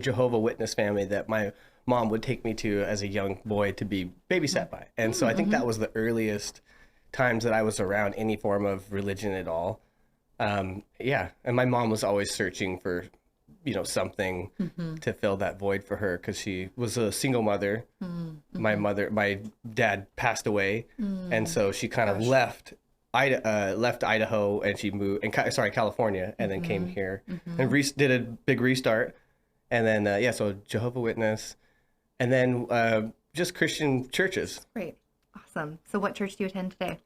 Jehovah Witness family that my mom would take me to as a young boy to be babysat by. And so I think that was the earliest times that I was around any form of religion at all. Yeah. And my mom was always searching for, something to fill that void for her because she was a single mother. My dad passed away. And so she kind of left Idaho and she moved, California, and then came here and did a big restart. And then, so Jehovah Witness, and then just Christian churches. Great. Awesome. So what church do you attend today?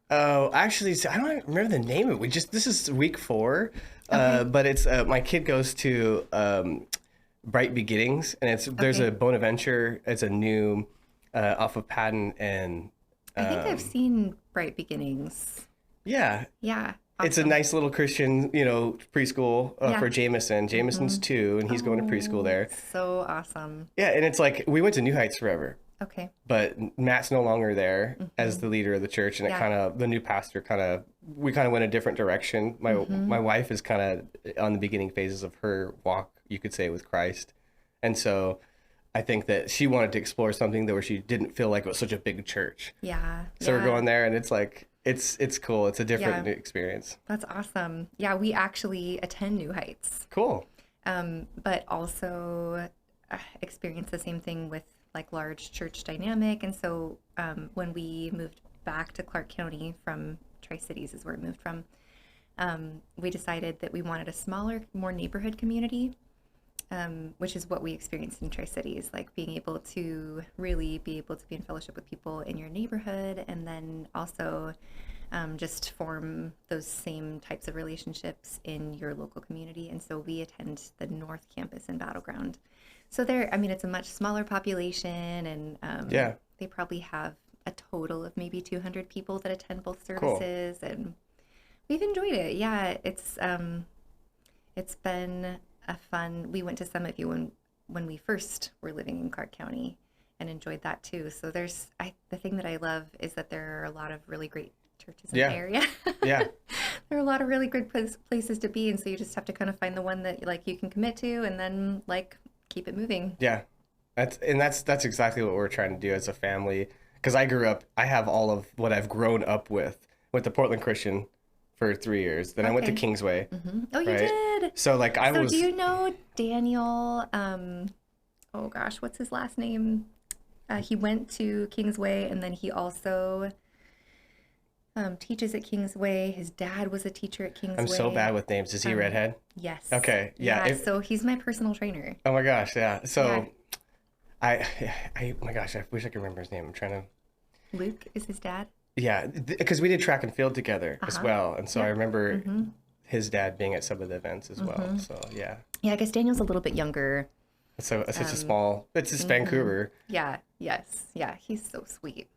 Oh, actually, I don't remember the name of it. This is week 4, but it's my kid goes to Bright Beginnings, and there's a Bonaventure. It's a new off of Patton, and I think I've seen Bright Beginnings. Yeah. Yeah. Awesome. It's a nice little Christian, preschool for Jameson. Jameson's 2, and he's going to preschool there. So awesome. Yeah, and it's like we went to New Heights forever. Okay. But Matt's no longer there as the leader of the church, and the new pastor we went a different direction. My wife is kind of on the beginning phases of her walk, you could say, with Christ, and so I think that she wanted to explore something where she didn't feel like it was such a big church. Yeah. So we're going there, and it's like it's cool. It's a different experience. That's awesome. Yeah, we actually attend New Heights. Cool. But also experience the same thing with like large church dynamic. And so when we moved back to Clark County from Tri-Cities is where we moved from, we decided that we wanted a smaller, more neighborhood community, which is what we experienced in Tri-Cities, like being able to really be able to be in fellowship with people in your neighborhood, and then also just form those same types of relationships in your local community. And so we attend the North Campus in Battleground. So it's a much smaller population, and they probably have a total of maybe 200 people that attend both services. Cool. And we've enjoyed it. Yeah, it's been a fun. We went to Summit View when we first were living in Clark County, and enjoyed that too. So the thing that I love is that there are a lot of really great churches in the area. Yeah. There are a lot of really good places to be, and so you just have to kind of find the one that like you can commit to, and then like keep it moving. Yeah. That's exactly what we're trying to do as a family. Because I have all of what I've grown up with. Went to Portland Christian for 3 years. Then I went to Kingsway. Oh, you did? So like So do you know Daniel, oh gosh, what's his last name? He went to Kingsway, and then he also teaches at Kingsway. His dad was a teacher at Kingsway. I'm so bad with names. Is he a redhead? Yes. Okay. Yeah. So he's my personal trainer. Oh my gosh. Yeah. So oh my gosh, I wish I could remember his name. I'm trying to. Luke is his dad? Yeah. Because we did track and field together as well. And so I remember his dad being at some of the events as well. So yeah. Yeah. I guess Daniel's a little bit younger. So it's such it's just Vancouver. Yeah. Yes. Yeah. He's so sweet.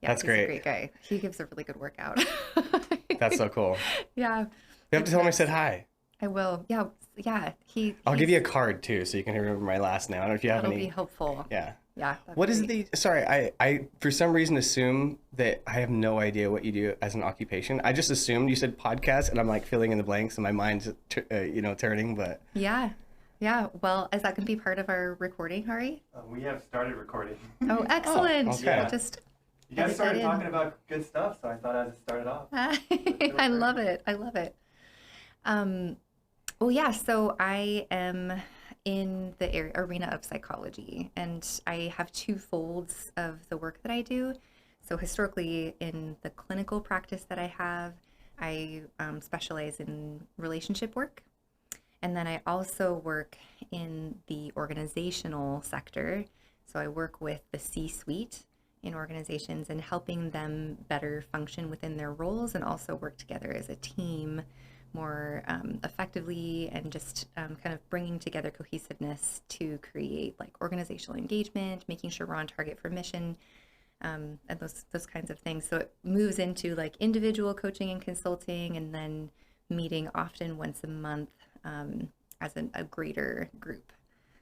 Yeah, that's great. He's a great guy. He gives a really good workout. That's so cool. Yeah. You have to tell him I said hi. I will. Yeah. Yeah. I'll give you a card too, so you can remember my last name. I don't know if you have any. That'll be helpful. Yeah. Yeah. What is sorry, I for some reason assume that I have no idea what you do as an occupation. I just assumed you said podcast, and I'm like filling in the blanks, and my mind's turning, but. Yeah. Yeah. Well, is that going to be part of our recording, Hari? We have started recording. Oh, excellent. Oh, okay. We'll just you guys started talking about good stuff, so I thought I'd start it off. I love it. I love it. Well, yeah, so I am in the arena of psychology, and I have 2 folds of the work that I do. So historically, in the clinical practice that I have, I specialize in relationship work. And then I also work in the organizational sector. So I work with the C-suite in organizations and helping them better function within their roles, and also work together as a team more effectively, and just kind of bringing together cohesiveness to create like organizational engagement, making sure we're on target for mission, and those kinds of things. So it moves into like individual coaching and consulting, and then meeting often once a month as a greater group.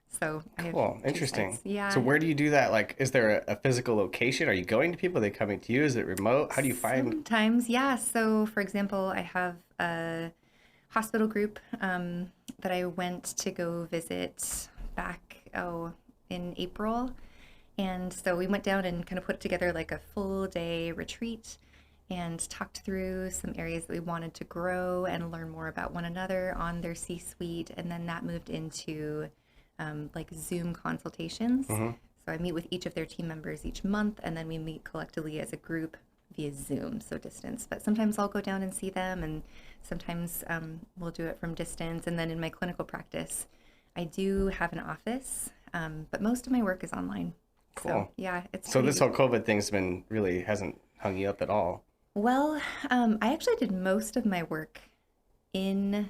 So cool. Interesting. Yeah. So where do you do that? Like, is there a physical location? Are you going to people? Are they coming to you? Is it remote? How do you find? Sometimes, yeah. So for example, I have a hospital group that I went to go visit back, in April. And so we went down and kind of put together like a full day retreat and talked through some areas that we wanted to grow and learn more about one another on their C-suite. And then that moved into like Zoom consultations. Mm-hmm. So I meet with each of their team members each month, and then we meet collectively as a group via Zoom, so distance. But sometimes I'll go down and see them, and sometimes we'll do it from distance. And then in my clinical practice, I do have an office, but most of my work is online. Cool. So yeah, it's So pretty... this whole COVID thing's been really hasn't hung you up at all. Well, I actually did most of my work in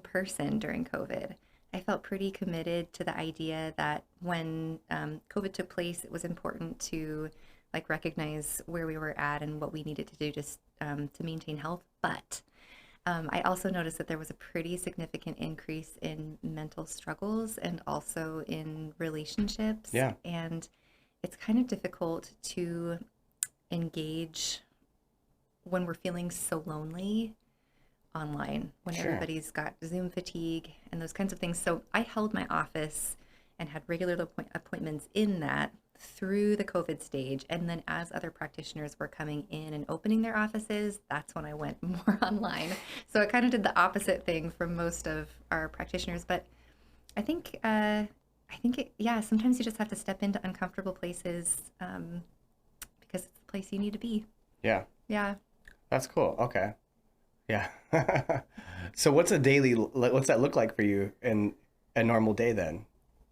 person during COVID. I felt pretty committed to the idea that when COVID took place, it was important to like recognize where we were at and what we needed to do to maintain health. But I also noticed that there was a pretty significant increase in mental struggles and also in relationships. Yeah. And it's kind of difficult to engage when we're feeling so lonely online, when Sure. everybody's got Zoom fatigue and those kinds of things. So I held my office and had regular appointments in that through the COVID stage. And then as other practitioners were coming in and opening their offices, that's when I went more online. So I kind of did the opposite thing from most of our practitioners. But I think sometimes you just have to step into uncomfortable places because it's the place you need to be. Yeah. Yeah. That's cool. Okay. Yeah. So what's that look like for you in a normal day then?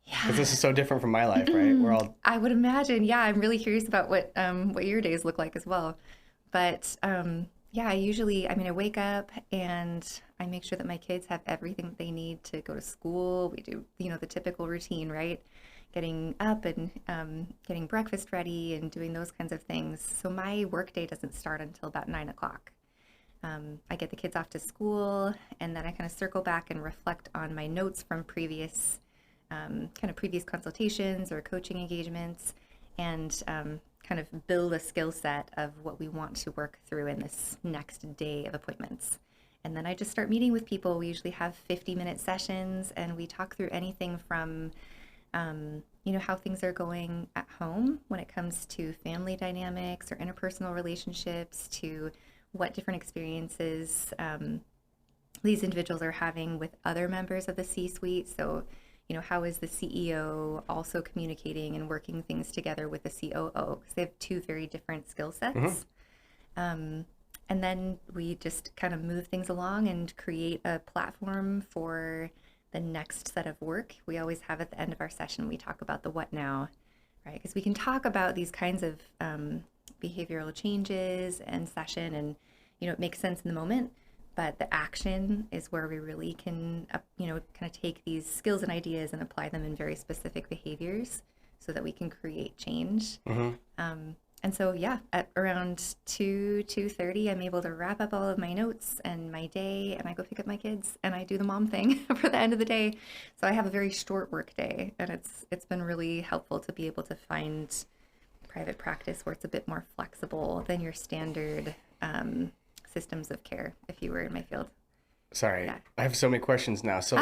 Yeah. Because this is so different from my life, right? We're all... I would imagine. Yeah, I'm really curious about what your days look like as well. But yeah, I wake up and I make sure that my kids have everything that they need to go to school. We do, the typical routine, right? Getting up and getting breakfast ready and doing those kinds of things. So my workday doesn't start until about 9 o'clock. I get the kids off to school, and then I kind of circle back and reflect on my notes from previous consultations or coaching engagements, and kind of build a skill set of what we want to work through in this next day of appointments. And then I just start meeting with people. We usually have 50-minute sessions, and we talk through anything from how things are going at home when it comes to family dynamics or interpersonal relationships, to what different experiences these individuals are having with other members of the C-suite. So, how is the CEO also communicating and working things together with the COO? Because they have two very different skill sets. Mm-hmm. And then we just kind of move things along and create a platform for the next set of work. We always have at the end of our session, we talk about the what now, right? Because we can talk about these kinds of behavioral changes and session, and it makes sense in the moment, but the action is where we really can kind of take these skills and ideas and apply them in very specific behaviors so that we can create change. Mm-hmm. And so at around 2:30 I'm able to wrap up all of my notes and my day, and I go pick up my kids and I do the mom thing for the end of the day. So I have a very short work day, and it's been really helpful to be able to find private practice where it's a bit more flexible than your standard systems of care if you were in my field. Sorry, Yeah. I have so many questions now. So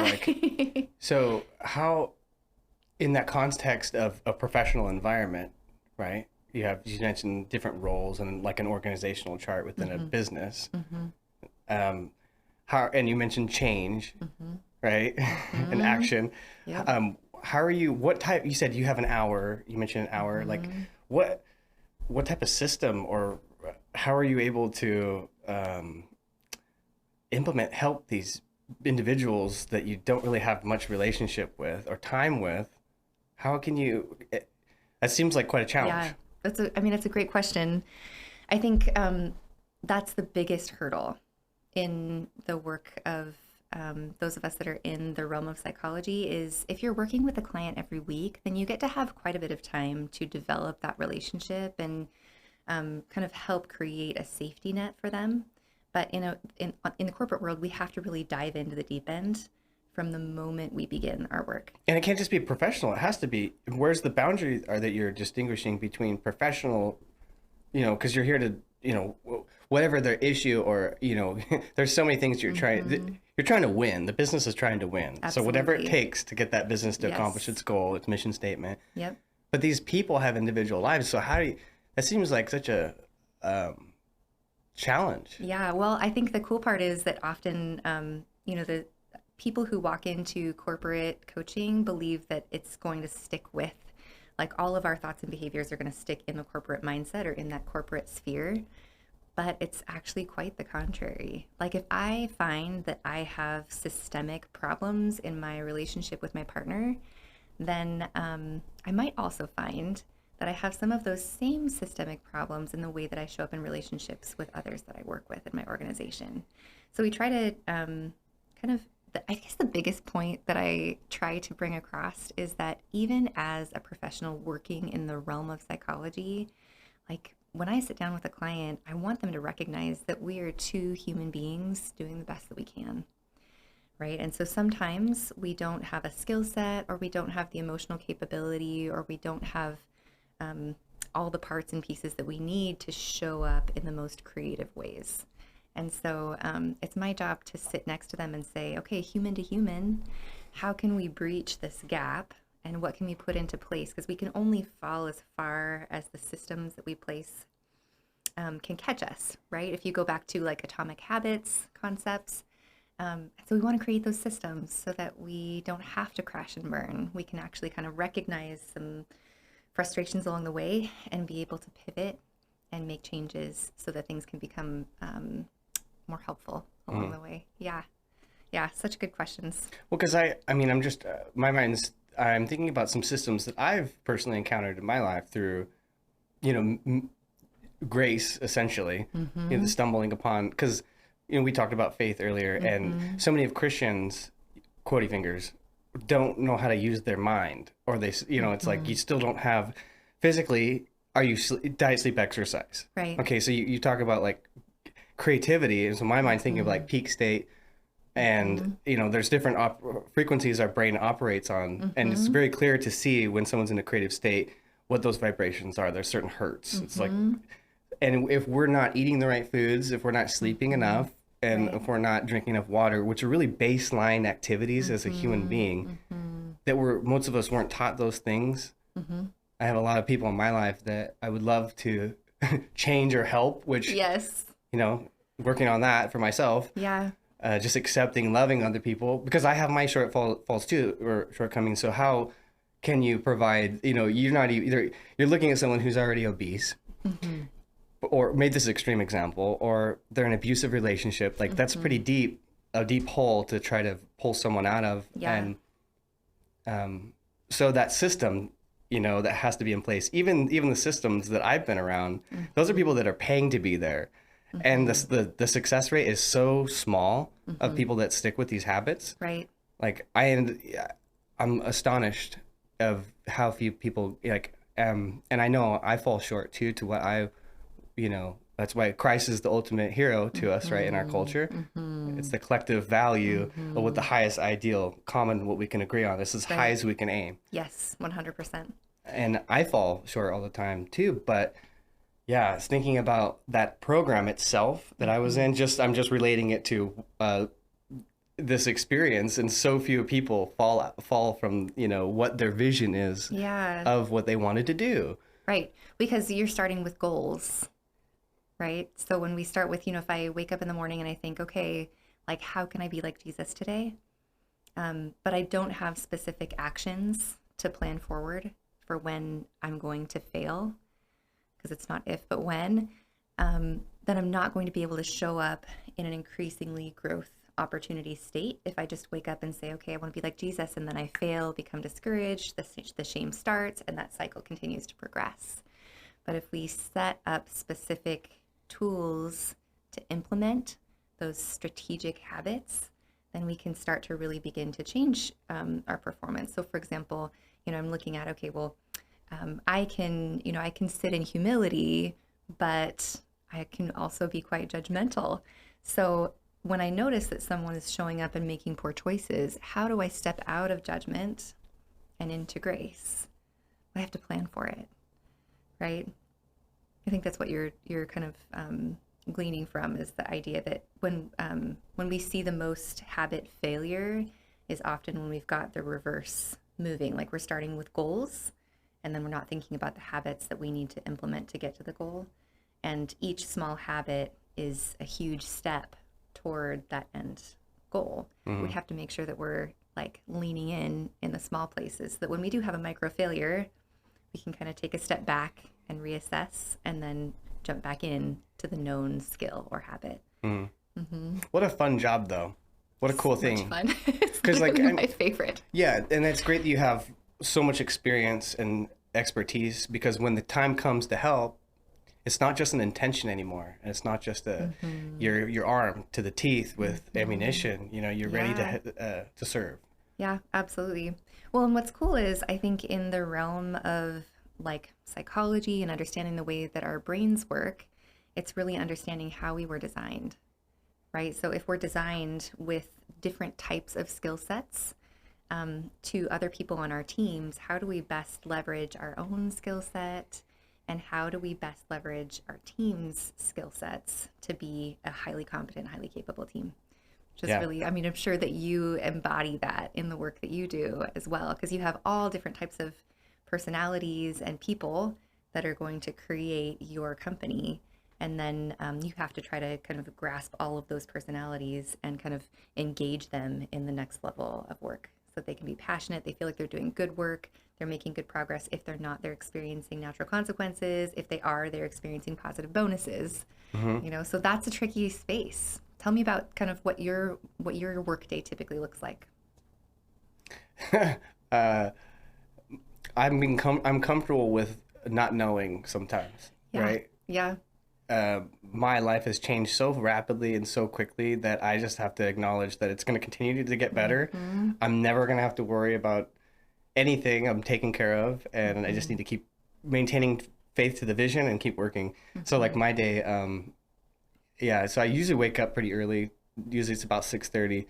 so how, in that context of a professional environment, right? You mentioned different roles and like an organizational chart within Mm-hmm. a business. Mm-hmm. And you mentioned change, Mm-hmm. right? Mm-hmm. And action. Yep. How are you, you said you have an hour, you mentioned an hour, like what type of system, or how are you able to help these individuals that you don't really have much relationship with or time with? How can you, that seems like quite a challenge. Yeah, it's a great question. I think that's the biggest hurdle in the work of those of us that are in the realm of psychology, is if you're working with a client every week, then you get to have quite a bit of time to develop that relationship and kind of help create a safety net for them. But in the corporate world, we have to really dive into the deep end from the moment we begin our work. And it can't just be professional. It has to be, where's the boundary that you're distinguishing between professional, because you're here to whatever their issue, or, there's so many things you're trying to win. The business is trying to win. So whatever it Absolutely. takes to get that business to accomplish Yes. its goal, its mission statement. Yep. But these people have individual lives. So that seems like such a challenge. Yeah, well, I think the cool part is that often, the people who walk into corporate coaching believe that it's going to stick with, like, all of our thoughts and behaviors are going to stick in the corporate mindset or in that corporate sphere. But it's actually quite the contrary. Like, if I find that I have systemic problems in my relationship with my partner, then I might also find that I have some of those same systemic problems in the way that I show up in relationships with others that I work with in my organization. So we try to I guess the biggest point that I try to bring across is that even as a professional working in the realm of psychology, like, when I sit down with a client, I want them to recognize that we are two human beings doing the best that we can. Right. And so sometimes we don't have a skill set, or we don't have the emotional capability, or we don't have all the parts and pieces that we need to show up in the most creative ways. And so it's my job to sit next to them and say, okay, human to human, how can we breach this gap? And what can we put into place? Because we can only fall as far as the systems that we place can catch us, right? If you go back to, like, atomic habits concepts, so we want to create those systems so that we don't have to crash and burn. We can actually kind of recognize some frustrations along the way and be able to pivot and make changes so that things can become more helpful along the way. Yeah. Yeah. Such good questions. Well, because I'm just, I'm thinking about some systems that I've personally encountered in my life through, grace, essentially, the stumbling upon, because, we talked about faith earlier, and so many of Christians, quotey fingers, don't know how to use their mind, or they, it's like you still don't have physically, are you diet, sleep, exercise? Right. Okay, so you talk about, like, creativity, and so my mind's thinking of, like, peak state, and there's different frequencies our brain operates on, and it's very clear to see when someone's in a creative state what those vibrations are. There's certain hertz. It's like, and if we're not eating the right foods, if we're not sleeping enough, and if we're not drinking enough water, which are really baseline activities as a human being, that most of us weren't taught those things. I have a lot of people in my life that I would love to change or help, which, Yes. Working on that for myself. Yeah. Just accepting, loving other people, because I have my shortfalls too, or shortcomings. So how can you provide, you're not either, you're looking at someone who's already obese, or made this extreme example, or they're in an abusive relationship. Like, that's pretty deep, a deep hole to try to pull someone out of. Yeah. And so that system, that has to be in place. Even the systems that I've been around, those are people that are paying to be there. And the success rate is so small of people that stick with these habits. Right. Like, I'm astonished of how few people, like, and I know I fall short too, to what that's why Christ is the ultimate hero to us, right, in our culture. It's the collective value of what the highest ideal, common, what we can agree on. This is high as we can aim. Yes, 100%. And I fall short all the time too, but yeah, it's thinking about that program itself that I was in. I'm just relating it to this experience, and so few people fall from what their vision is of what they wanted to do. Right, because you're starting with goals, right? So when we start with, if I wake up in the morning and I think, okay, like, how can I be like Jesus today? But I don't have specific actions to plan forward for when I'm going to fail, because it's not if, but when, then I'm not going to be able to show up in an increasingly growth opportunity state if I just wake up and say, okay, I want to be like Jesus, and then I fail, become discouraged, the shame starts, and that cycle continues to progress. But if we set up specific tools to implement those strategic habits, then we can start to really begin to change our performance. So for example, I'm looking at, okay, well, I can sit in humility, but I can also be quite judgmental. So when I notice that someone is showing up and making poor choices, how do I step out of judgment and into grace? I have to plan for it, right? I think that's what you're kind of gleaning from, is the idea that when we see the most habit failure is often when we've got the reverse moving, like we're starting with goals and then we're not thinking about the habits that we need to implement to get to the goal. And each small habit is a huge step toward that end goal. We have to make sure that we're like leaning in the small places, so that when we do have a micro failure, we can kind of take a step back and reassess and then jump back in to the known skill or habit. What a fun job, though. What a cool thing. Much fun. It's literally my favorite. Yeah, and it's great that you have so much experience and expertise, because when the time comes to help, it's not just an intention anymore, and it's not just your arm to the teeth with ammunition. You know, you're ready to serve. Yeah, absolutely. Well, and what's cool is I think in the realm of like psychology and understanding the way that our brains work, it's really understanding how we were designed, right? So if we're designed with different types of skill sets to other people on our teams, how do we best leverage our own skill set? And how do we best leverage our team's skill sets to be a highly competent, highly capable team? Which is really, I mean, I'm sure that you embody that in the work that you do as well, because you have all different types of personalities and people that are going to create your company. And then you have to try to kind of grasp all of those personalities and kind of engage them in the next level of work, so that they can be passionate, they feel like they're doing good work, they're making good progress. If they're not, they're experiencing natural consequences. If they are, they're experiencing positive bonuses. You know, so that's a tricky space. Tell me about kind of what your work day typically looks like. I'm comfortable with not knowing sometimes, right? Yeah. My life has changed so rapidly and so quickly that I just have to acknowledge that it's going to continue to get better. I'm never going to have to worry about anything. I'm taken care of, and I just need to keep maintaining faith to the vision and keep working. So like my day, so I usually wake up pretty early. Usually it's about 6:30.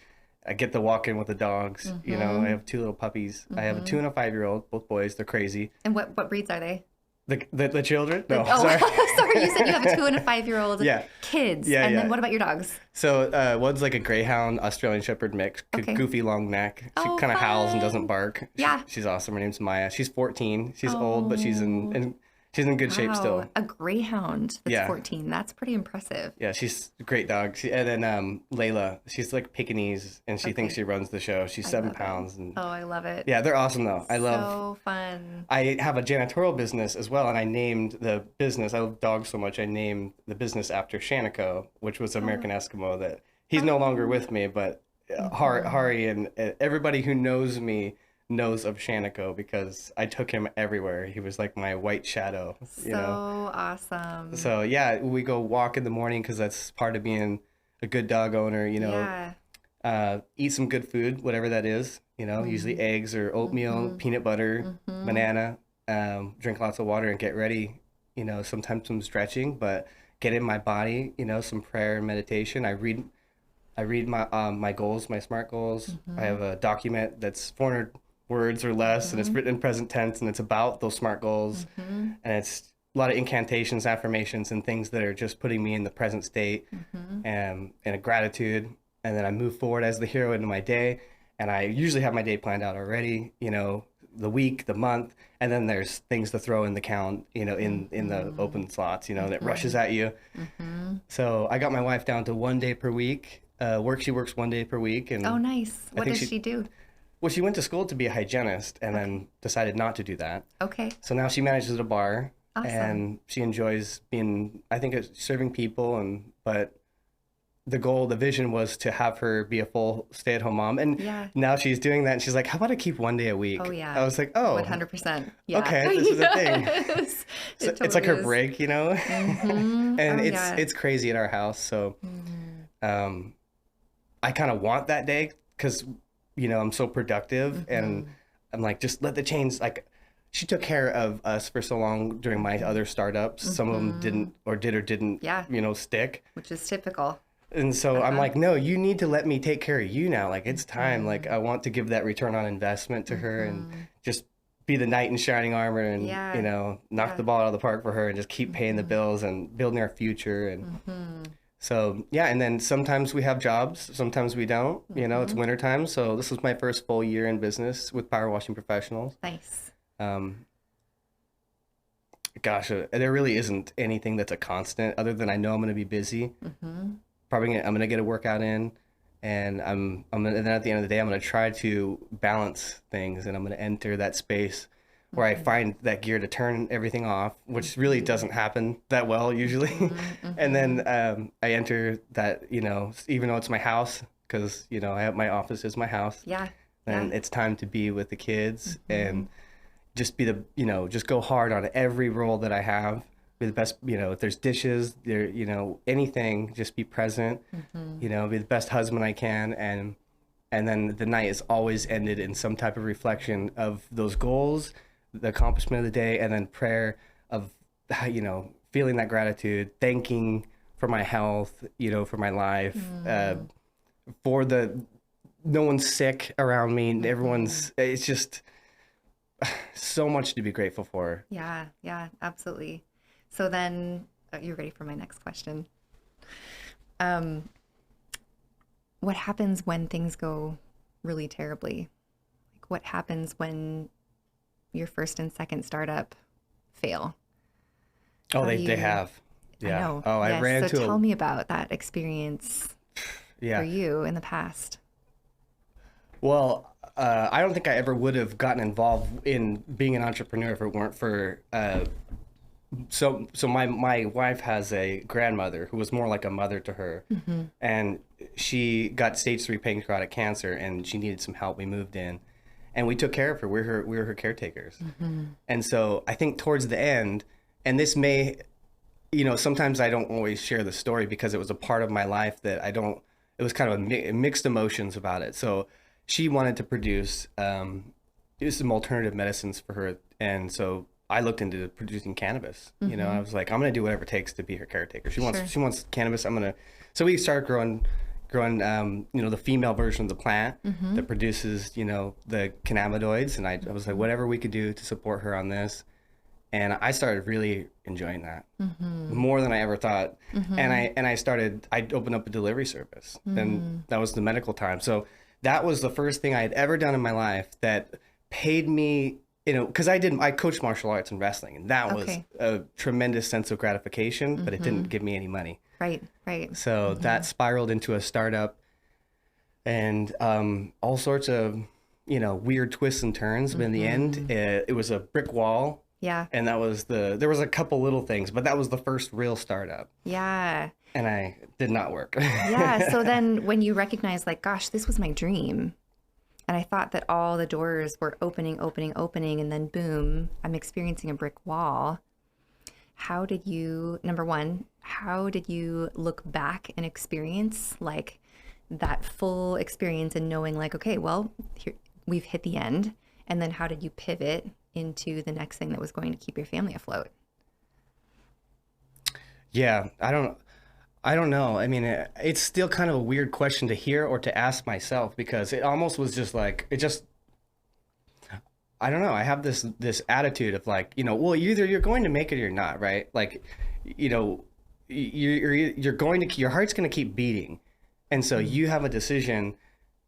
I get the walk in with the dogs. You know, I have 2 little puppies. I have a 2 and a 5-year-old, both boys. They're crazy. And what breeds are they? The children? No, sorry. Sorry, you said you have a 2 and a 5-year-old kids. And then what about your dogs? So one's like a greyhound Australian Shepherd mix, goofy long neck. She kind of howls and doesn't bark. Yeah. She's awesome. Her name's Maya. She's 14. She's old, but she's in good shape still. A greyhound that's 14. That's pretty impressive. Yeah, she's a great dog. And then Layla, she's like Pekingese, and she thinks she runs the show. She's 7 pounds. And I love it. Yeah, they're awesome though. So fun. I have a janitorial business as well, and I named the business, I love dogs so much, I named the business after Shaniko, which was American Eskimo. That he's no longer with me, but Hari and everybody who knows me knows of Shaniko because I took him everywhere. He was like my white shadow. You know? Awesome. So yeah, we go walk in the morning because that's part of being a good dog owner. You know, eat some good food, whatever that is. You know, usually eggs or oatmeal, peanut butter, banana. Drink lots of water and get ready. You know, sometimes some stretching, but get in my body. You know, some prayer and meditation. I read my goals, my SMART goals. I have a document that's 400 words or less, and it's written in present tense, and it's about those SMART goals, and it's a lot of incantations, affirmations, and things that are just putting me in the present state and a gratitude. And then I move forward as the hero into my day, and I usually have my day planned out already, you know, the week, the month, and then there's things to throw in the count, you know, in the open slots, you know, that rushes at you. So I got my wife down to 1 day per week. She works 1 day per week. And nice. What does she do? Well, she went to school to be a hygienist and then decided not to do that. Okay. So now she manages a bar. Awesome. And she enjoys being, I think, serving people. But the vision was to have her be a full stay-at-home mom. And now she's doing that. And she's like, how about I keep 1 day a week? Oh, yeah. I was like, 100%. Yeah. Okay, this is a thing. It's like her break, you know? And it's crazy at our house. So I kind of want that day because, you know, I'm so productive and I'm like, just let the chains, like, she took care of us for so long during my other startups. Some of them didn't, you know, stick. Which is typical. And so I'm like, no, you need to let me take care of you now. Like, it's time. Like, I want to give that return on investment to her and just be the knight in shining armor and, Yeah. you know, knock the ball out of the park for her and just keep paying the bills and building our future. And so, yeah. And then sometimes we have jobs, sometimes we don't, you know, it's wintertime. So this was my first full year in business with Power Washing Professionals. Nice. Gosh, there really isn't anything that's a constant other than I know I'm going to be busy. I'm going to get a workout in, and and then at the end of the day, I'm going to try to balance things, and I'm going to enter that space where I find that gear to turn everything off, which really doesn't happen that well usually. And then I enter that, you know, even though it's my house, because, you know, my office is my house. Yeah. And it's time to be with the kids and just be just go hard on every role that I have. Be the best, you know, if there's dishes, you know, anything, just be present, you know, be the best husband I can. And then the night is always ended in some type of reflection of those goals, the accomplishment of the day, and then prayer of, you know, feeling that gratitude, thanking for my health, you know, for my life, for no one's sick around me. It's just so much to be grateful for. Yeah, absolutely. So then, you're ready for my next question. What happens when things go really terribly? Like, what happens when your first and second startup fail? Oh, they have. Yeah. I know. Oh, yes. I ran so into tell me about that experience for you in the past. Well, I don't think I ever would have gotten involved in being an entrepreneur if it weren't for so my wife has a grandmother who was more like a mother to her, and she got stage 3 pancreatic cancer and she needed some help. We moved in and we took care of her. We were her caretakers. And so I think towards the end, and this may, you know, sometimes I don't always share the story because it was a part of my life that it was kind of mixed emotions about it. So she wanted to produce some alternative medicines for her. And so I looked into producing cannabis. You know, I was like, I'm going to do whatever it takes to be her caretaker. She wants cannabis. So we started growing, you know, the female version of the plant that produces, you know, the cannabinoids. And I was like, whatever we could do to support her on this. And I started really enjoying that more than I ever thought. And I opened up a delivery service, and that was the medical time. So that was the first thing I had ever done in my life that paid me, you know, because I coached martial arts and wrestling, and that was a tremendous sense of gratification, but it didn't give me any money. Right. So that spiraled into a startup, and all sorts of, you know, weird twists and turns. But in the end, it was a brick wall. Yeah. And there was a couple little things, but that was the first real startup. Yeah. And I did not work. Yeah. So then when you recognize, like, gosh, this was my dream, and I thought that all the doors were opening, and then boom, I'm experiencing a brick wall. How did you, number one, how did you look back and experience like that full experience and knowing like, okay, well, here, we've hit the end. And then how did you pivot into the next thing that was going to keep your family afloat? Yeah, I don't know. I mean, it's still kind of a weird question to hear or to ask myself, because it almost was just like, I don't know. I have this attitude of like, you know, well, either you're going to make it or you're not, right? Like, you know, your heart's going to keep beating. And so you have a decision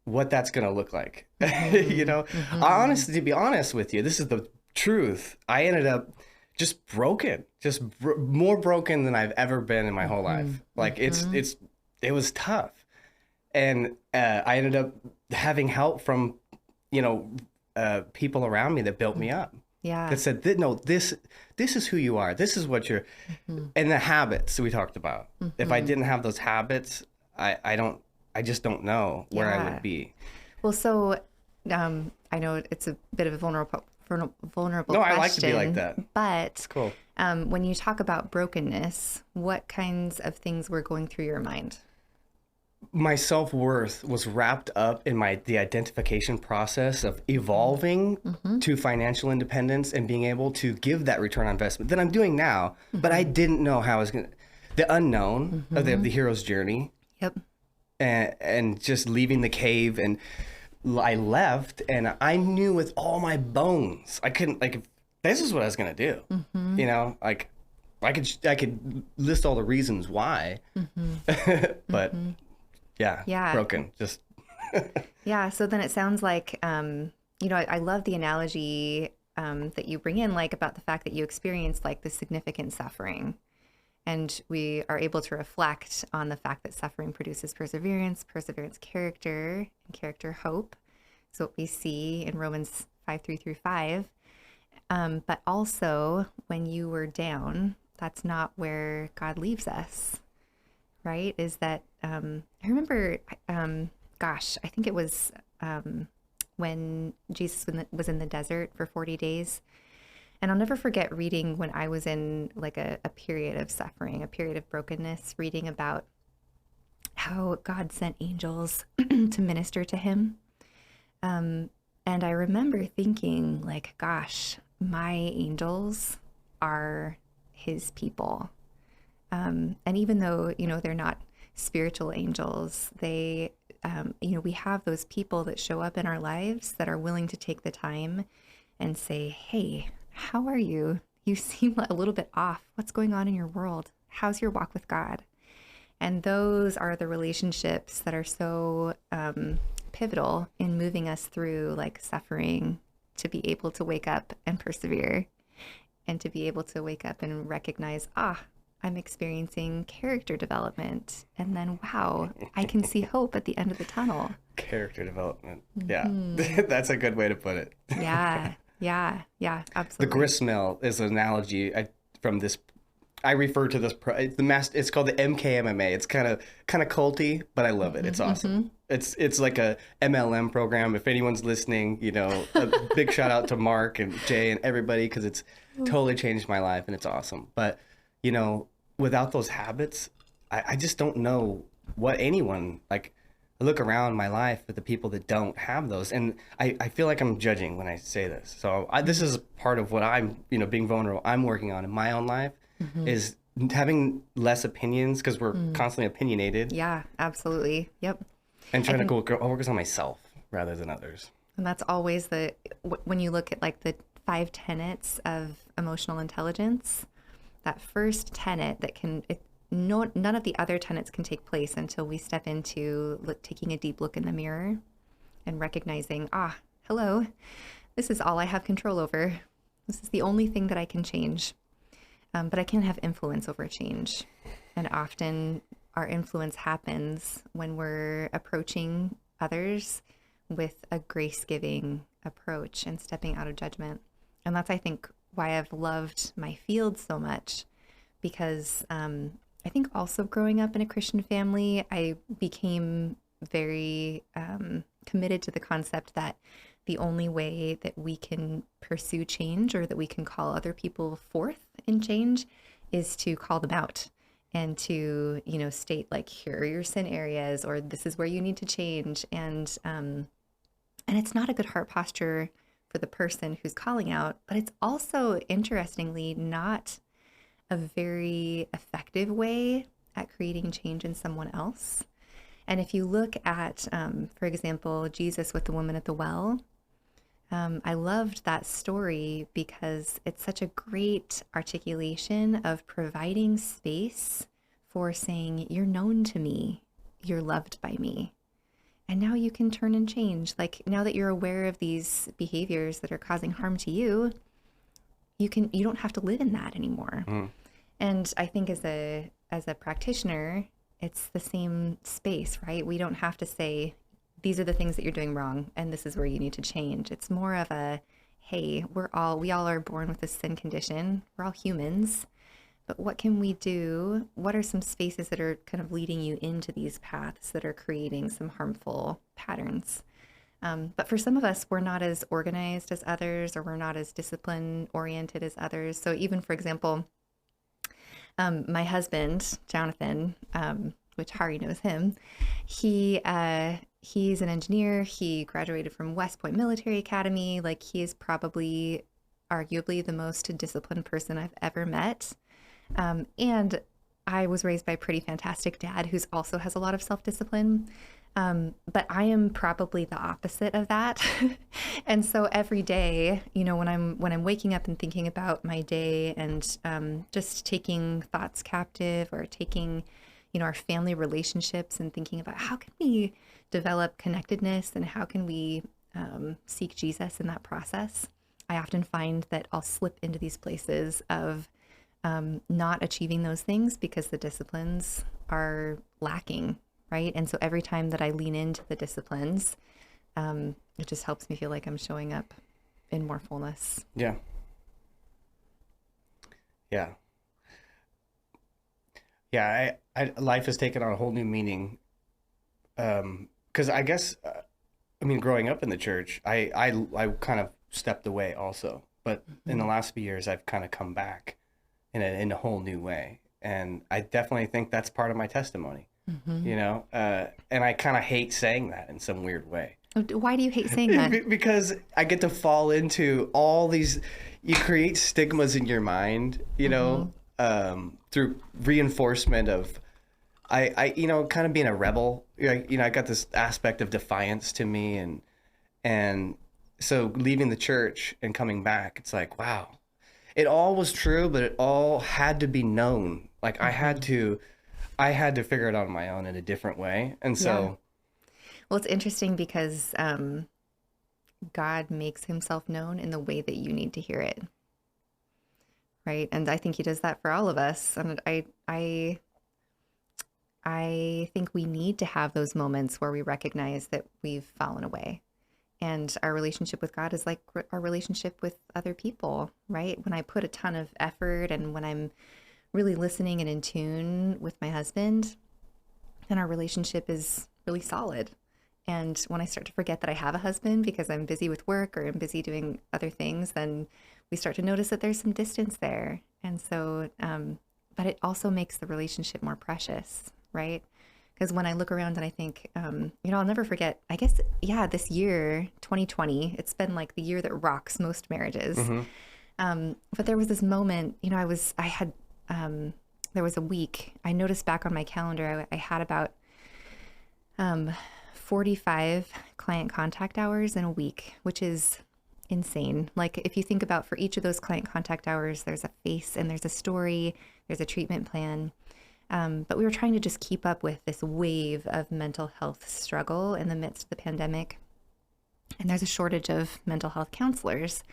what that's going to look like. You know, honestly, to be honest with you, this is the truth. I ended up just broken, more broken than I've ever been in my whole life. Like it was tough. And I ended up having help from, you know, people around me that built me up. Yeah. That said, no, this is who you are. This is what you're, and the habits we talked about. If I didn't have those habits, I just don't know where I would be. Well, so I know it's a bit of a vulnerable No, question. I like to be like that. But It's cool. When you talk about brokenness, what kinds of things were going through your mind? My self-worth was wrapped up in the identification process of evolving to financial independence and being able to give that return on investment that I'm doing now. But I didn't know how I was going to, the unknown of the hero's journey. Yep. And just leaving the cave and I left, and I knew with all my bones, I couldn't, like, this is what I was gonna do. You know, like, I could list all the reasons why, but Yeah. broken. Just Yeah. So then it sounds like, you know, I love the analogy that you bring in, like about the fact that you experienced like the significant suffering. And we are able to reflect on the fact that suffering produces perseverance, perseverance, character, and character, hope. So what we see in Romans 5:3-5. But also, when you were down, that's not where God leaves us, right? Is that I remember, gosh, I think it was when Jesus was in the desert for 40 days. And I'll never forget reading when I was in like a period of suffering, a period of brokenness, reading about how God sent angels to minister to him. And I remember thinking like, gosh, my angels are his people. And even though, you know, they're not spiritual angels, they, you know, we have those people that show up in our lives that are willing to take the time and say, hey, how are you? You seem a little bit off. What's going on in your world? How's your walk with God? And those are the relationships that are so pivotal in moving us through like suffering, to be able to wake up and persevere, and to be able to wake up and recognize, I'm experiencing character development. And then, wow, I can see hope at the end of the tunnel. character development. Yeah, that's a good way to put it. Yeah, The absolutely. gristmill is an analogy from this. I refer to this. It's called the MKMMA. It's kind of culty, but I love it. It's awesome. It's like a MLM program. If anyone's listening, you know, a big shout out to Mark and Jay and everybody, because it's totally changed my life and it's awesome. But you know, without those habits, I just don't know what anyone like. I look around my life at the people that don't have those, and I feel like I'm judging when I say this. So this is part of what I'm, you know, being vulnerable, I'm working on in my own life, is having less opinions, because we're constantly opinionated. Yeah, absolutely. Yep. And trying to focus on myself rather than others. And that's always when you look at like the 5 tenets of emotional intelligence, that first tenet that none of the other tenets can take place until we step into taking a deep look in the mirror and recognizing, hello, this is all I have control over. This is the only thing that I can change. But I can have influence over change. And often our influence happens when we're approaching others with a grace-giving approach and stepping out of judgment. And that's, I think, why I've loved my field so much, because I think also growing up in a Christian family, I became very committed to the concept that the only way that we can pursue change, or that we can call other people forth in change, is to call them out and to, you know, state like, here are your sin areas, or this is where you need to change. And it's not a good heart posture for the person who's calling out, but it's also, interestingly, not a very effective way at creating change in someone else. And if you look at, for example, Jesus with the woman at the well, I loved that story because it's such a great articulation of providing space for saying, you're known to me, you're loved by me. And now you can turn and change. Like, now that you're aware of these behaviors that are causing harm to you, you don't have to live in that anymore. And I think as a practitioner, it's the same space, right? We don't have to say, these are the things that you're doing wrong, and this is where you need to change. It's more of a, hey, we all are born with a sin condition. We're all humans. But what can we do? What are some spaces that are kind of leading you into these paths that are creating some harmful patterns? But for some of us, we're not as organized as others, or we're not as discipline oriented as others. So even, for example, my husband, Jonathan, which Hari knows him, he's an engineer. He graduated from West Point Military Academy. Like, he is probably arguably the most disciplined person I've ever met. And I was raised by a pretty fantastic dad who's also has a lot of self-discipline. But I am probably the opposite of that. And so every day, when I'm waking up and thinking about my day and just taking thoughts captive or taking, our family relationships and thinking about how can we develop connectedness and how can we seek Jesus in that process, I often find that I'll slip into these places of not achieving those things because the disciplines are lacking, right? And so every time that I lean into the disciplines, it just helps me feel like I'm showing up in more fullness. Yeah. Yeah. Yeah. Life has taken on a whole new meaning. 'Cause I guess, growing up in the church, I kind of stepped away also, but in the last few years, I've kind of come back in a whole new way. And I definitely think that's part of my testimony, and I kind of hate saying that in some weird way. Why do you hate saying that? Because I get to fall into all these, you create stigmas in your mind, through reinforcement of, I kind of being a rebel, I got this aspect of defiance to me. And so leaving the church and coming back, it's like, wow, it all was true, but it all had to be known. Like I had to figure it out on my own in a different way. And so, Yeah. Well, it's interesting because God makes himself known in the way that you need to hear it. Right. And I think he does that for all of us. And I think we need to have those moments where we recognize that we've fallen away. And our relationship with God is like our relationship with other people, right? When I put a ton of effort and when I'm really listening and in tune with my husband, then our relationship is really solid. And when I start to forget that I have a husband because I'm busy with work or I'm busy doing other things, then we start to notice that there's some distance there. And so, but it also makes the relationship more precious, right? Because when I look around and I think, I'll never forget, I guess, this year, 2020, it's been like the year that rocks most marriages. But there was this moment, there was a week, I noticed back on my calendar, I had about 45 client contact hours in a week, which is insane. Like if you think about for each of those client contact hours, there's a face and there's a story, there's a treatment plan. But we were trying to just keep up with this wave of mental health struggle in the midst of the pandemic. And there's a shortage of mental health counselors.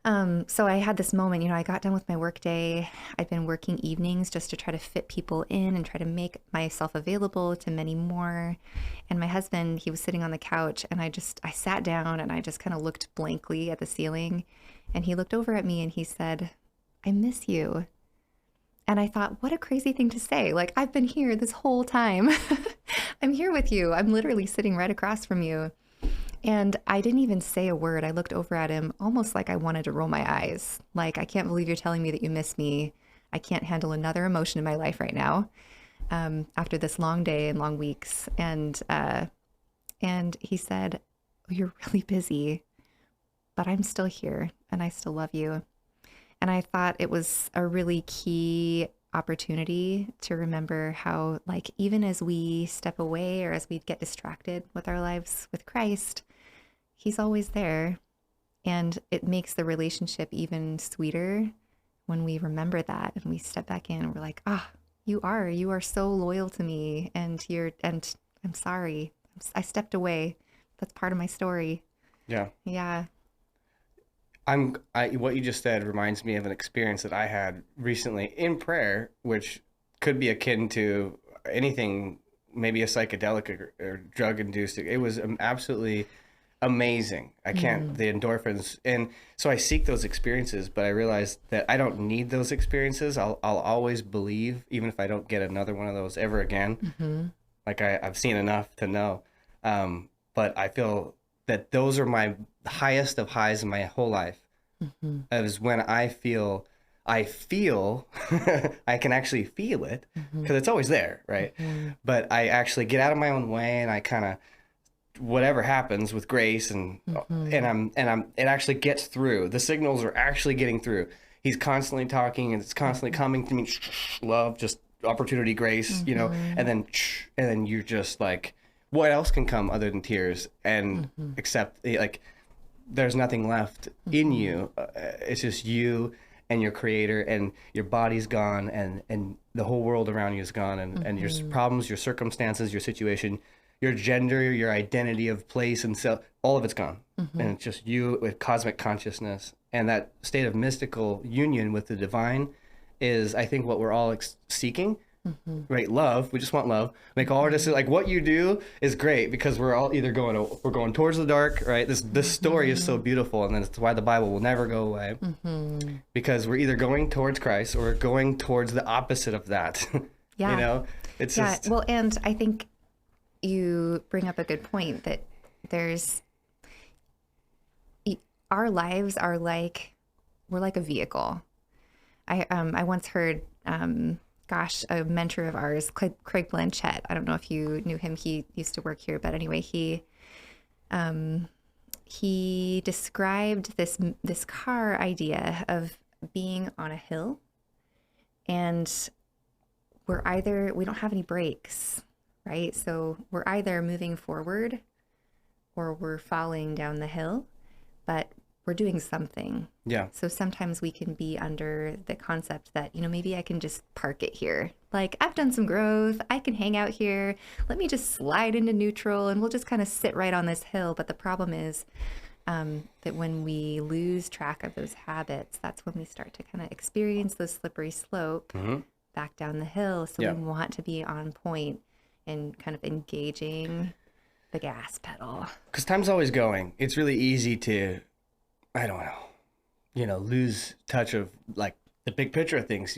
So I had this moment, I got done with my work day. I'd been working evenings just to try to fit people in and try to make myself available to many more. And my husband, he was sitting on the couch and I sat down and I just kind of looked blankly at the ceiling. And he looked over at me and he said, "I miss you." And I thought, what a crazy thing to say. Like, I've been here this whole time. I'm here with you. I'm literally sitting right across from you. And I didn't even say a word. I looked over at him almost like I wanted to roll my eyes. Like, I can't believe you're telling me that you miss me. I can't handle another emotion in my life right now after this long day and long weeks. And he said, "Oh, you're really busy, but I'm still here and I still love you." And I thought it was a really key opportunity to remember how, like, even as we step away or as we get distracted with our lives with Christ, he's always there. And it makes the relationship even sweeter when we remember that and we step back in and we're like, you are so loyal to me. And I'm sorry. I stepped away. That's part of my story. Yeah. Yeah. What you just said reminds me of an experience that I had recently in prayer, which could be akin to anything, maybe a psychedelic or drug induced. It was absolutely amazing. I can't, the endorphins. And so I seek those experiences, but I realized that I don't need those experiences. I'll always believe, even if I don't get another one of those ever again. Like I've seen enough to know. But I feel that those are my highest of highs in my whole life. Is when I feel I can actually feel it because it's always there, right? But I actually get out of my own way and I kind of, whatever happens with grace and it actually gets through. The signals are actually getting through. He's constantly talking and it's constantly coming to me. Love, just opportunity, grace, and then you're just like, what else can come other than tears and accept, like, there's nothing left in you. It's just you and your creator, and your body's gone, and the whole world around you is gone, and your problems, your circumstances, your situation, your gender, your identity of place and self, all of it's gone. And it's just you with cosmic consciousness. And that state of mystical union with the divine is, I think, what we're all seeking. Right? Love. We just want love. Like, all artists, like, what you do is great, because we're all either going towards the dark, right? This story is so beautiful, and that's why the Bible will never go away, because we're either going towards Christ or going towards the opposite of that. Yeah. You know, it's just, well, and I think you bring up a good point that our lives are like, we're like a vehicle. I once heard, a mentor of ours, Craig Blanchett. I don't know if you knew him. He used to work here, but anyway, he described this car idea of being on a hill, and we don't have any brakes, right? So we're either moving forward or we're falling down the hill, but we're doing something. yeah. So sometimes we can be under the concept that, maybe I can just park it here. Like, I've done some growth. I can hang out here. Let me just slide into neutral and we'll just kind of sit right on this hill. But the problem is that when we lose track of those habits, that's when we start to kind of experience the slippery slope back down the hill. So we want to be on point and kind of engaging the gas pedal. Because time's always going. It's really easy to, I don't know, lose touch of, like, the big picture of things.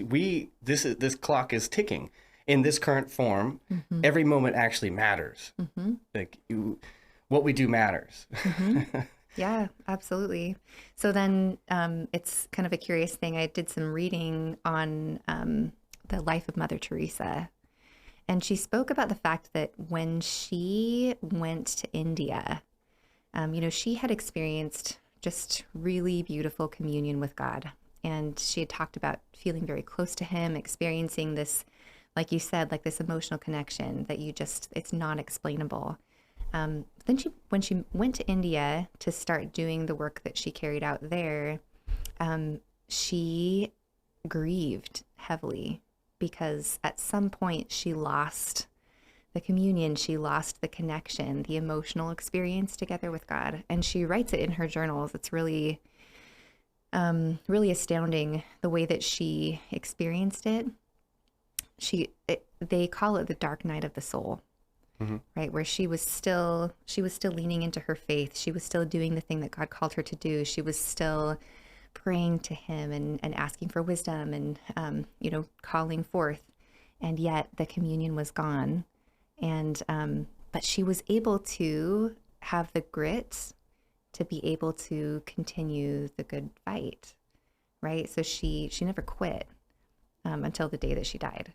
This clock is ticking in this current form. Every moment actually matters. Like, what we do matters. Yeah, absolutely. So then it's kind of a curious thing. I did some reading on the life of Mother Teresa. And she spoke about the fact that when she went to India, she had experienced just really beautiful communion with God. And she had talked about feeling very close to him, experiencing this, like you said, like this emotional connection that it's not explainable. Then when she went to India to start doing the work that she carried out there, she grieved heavily because at some point she lost the communion, she lost the connection, the emotional experience together with God. And she writes it in her journals. It's really, really astounding the way that she experienced it. They call it the dark night of the soul, right? Where she was still leaning into her faith. She was still doing the thing that God called her to do. She was still praying to him and asking for wisdom and, calling forth. And yet the communion was gone. And, but she was able to have the grit to be able to continue the good fight, right? So she never quit until the day that she died.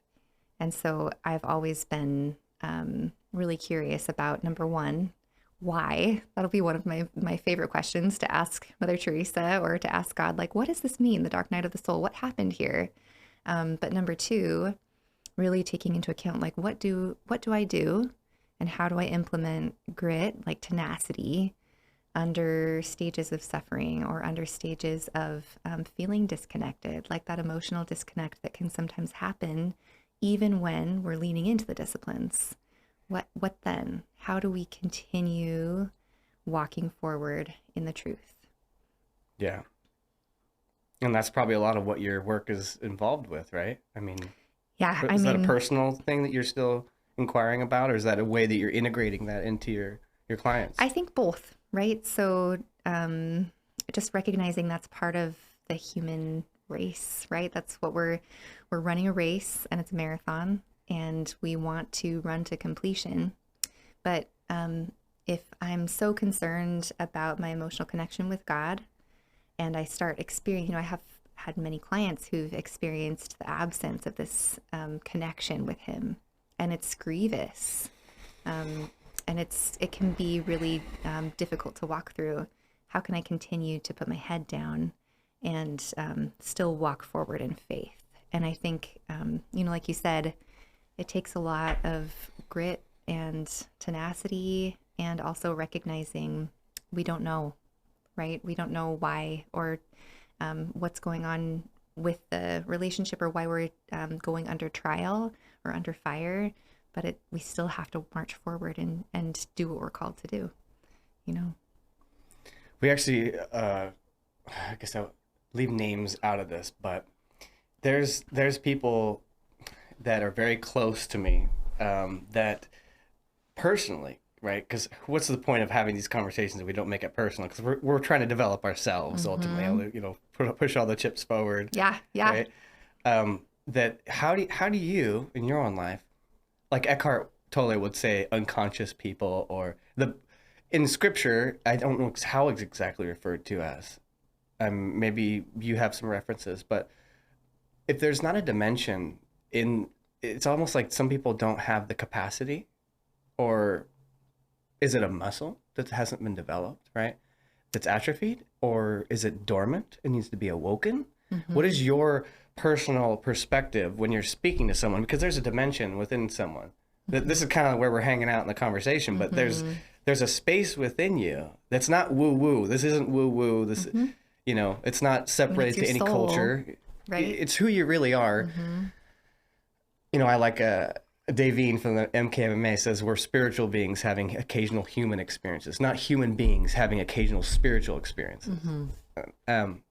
And so I've always been really curious about, number one, why? That'll be one of my favorite questions to ask Mother Teresa or to ask God, like, what does this mean, the dark night of the soul? What happened here? But number two, really taking into account, like, what do I do and how do I implement grit, like tenacity, under stages of suffering or under stages of feeling disconnected, like that emotional disconnect that can sometimes happen even when we're leaning into the disciplines. What then? How do we continue walking forward in the truth? Yeah. And that's probably a lot of what your work is involved with, right? I mean, yeah. Is that a personal thing that you're still inquiring about, or is that a way that you're integrating that into your clients? I think both, right? So just recognizing that's part of the human race, right? That's what we're running a race, and it's a marathon, and we want to run to completion. But if I'm so concerned about my emotional connection with God, and I start experiencing, I have had many clients who've experienced the absence of this connection with him, and it's grievous. And it can be really difficult to walk through. How can I continue to put my head down and still walk forward in faith? And I think, like you said, it takes a lot of grit and tenacity, and also recognizing we don't know, right? We don't know why or what's going on with the relationship or why we're going under trial or under fire, but we still have to march forward and do what we're called to do, you know? We actually, I guess I'll leave names out of this, but there's people that are very close to me that personally, right? Because what's the point of having these conversations if we don't make it personal? Because we're trying to develop ourselves ultimately, you know, push all the chips forward. Yeah. Right? That how do you in your own life, like Eckhart Tolle would say, unconscious people, or in scripture, I don't know how it's exactly referred to as. Maybe you have some references, but if there's not a dimension it's almost like some people don't have the capacity, or is it a muscle that hasn't been developed, right? That's atrophied, or is it dormant and needs to be awoken? What is your personal perspective when you're speaking to someone? Because there's a dimension within someone. This is kind of where we're hanging out in the conversation, but there's a space within you that's not woo woo. This isn't woo woo. This, you know, it's not separated to any soul, culture. right? It's who you really are. You know, I like Davine from the MKMA says we're spiritual beings having occasional human experiences, not human beings having occasional spiritual experiences.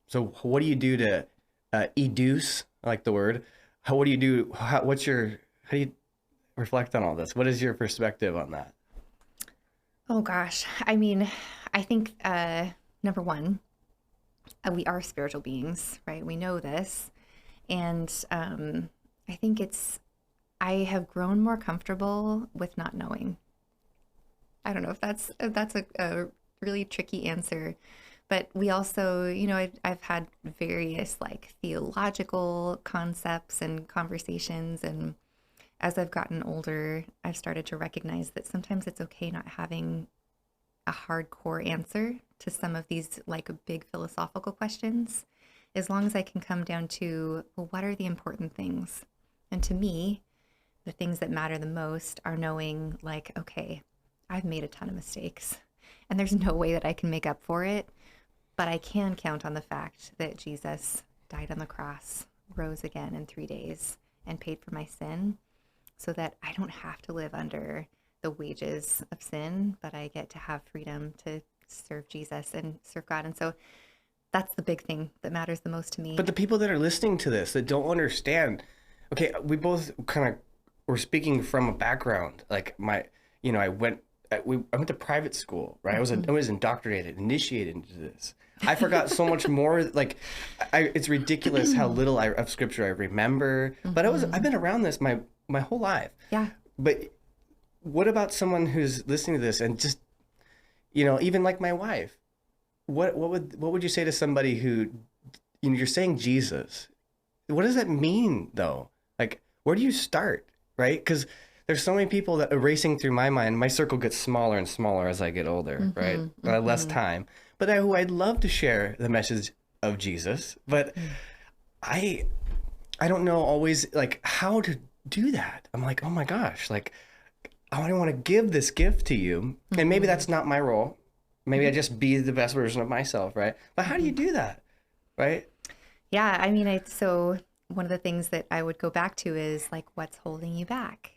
So what do you do to educe, I like the word. What do you do? How do you reflect on all this? What is your perspective on that? Oh gosh. I mean, I think number one, we are spiritual beings, right? We know this. And I think I have grown more comfortable with not knowing. I don't know if that's a really tricky answer, but we also, you know, I've had various like theological concepts and conversations, and as I've gotten older, I've started to recognize that sometimes it's okay not having a hardcore answer to some of these like big philosophical questions, as long as I can come down to, well, what are the important things? And to me, the things that matter the most are knowing like, okay, I've made a ton of mistakes and there's no way that I can make up for it, but I can count on the fact that Jesus died on the cross, rose again in 3 days, and paid for my sin, so that I don't have to live under the wages of sin, but I get to have freedom to serve Jesus and serve God. And so that's the big thing that matters the most to me. But the people that are listening to this that don't understand, okay, we both we're speaking from a background. Like I went to private school, right? I was indoctrinated, initiated into this. I forgot so much more. Like, it's ridiculous how little of scripture I remember. But I've been around this my whole life. Yeah. But what about someone who's listening to this and just, you know, even like my wife? What would you say to somebody who, you know, you're saying Jesus? What does that mean though? Like, where do you start, right? Because there's so many people that are racing through my mind. My circle gets smaller and smaller as I get older, right? Less time. But I'd love to share the message of Jesus, but I don't know always like how to do that. I'm like, oh my gosh, like I want to give this gift to you, and maybe that's not my role. Maybe I just be the best version of myself, right? But how do you do that, right? Yeah, I mean, so one of the things that I would go back to is like, what's holding you back?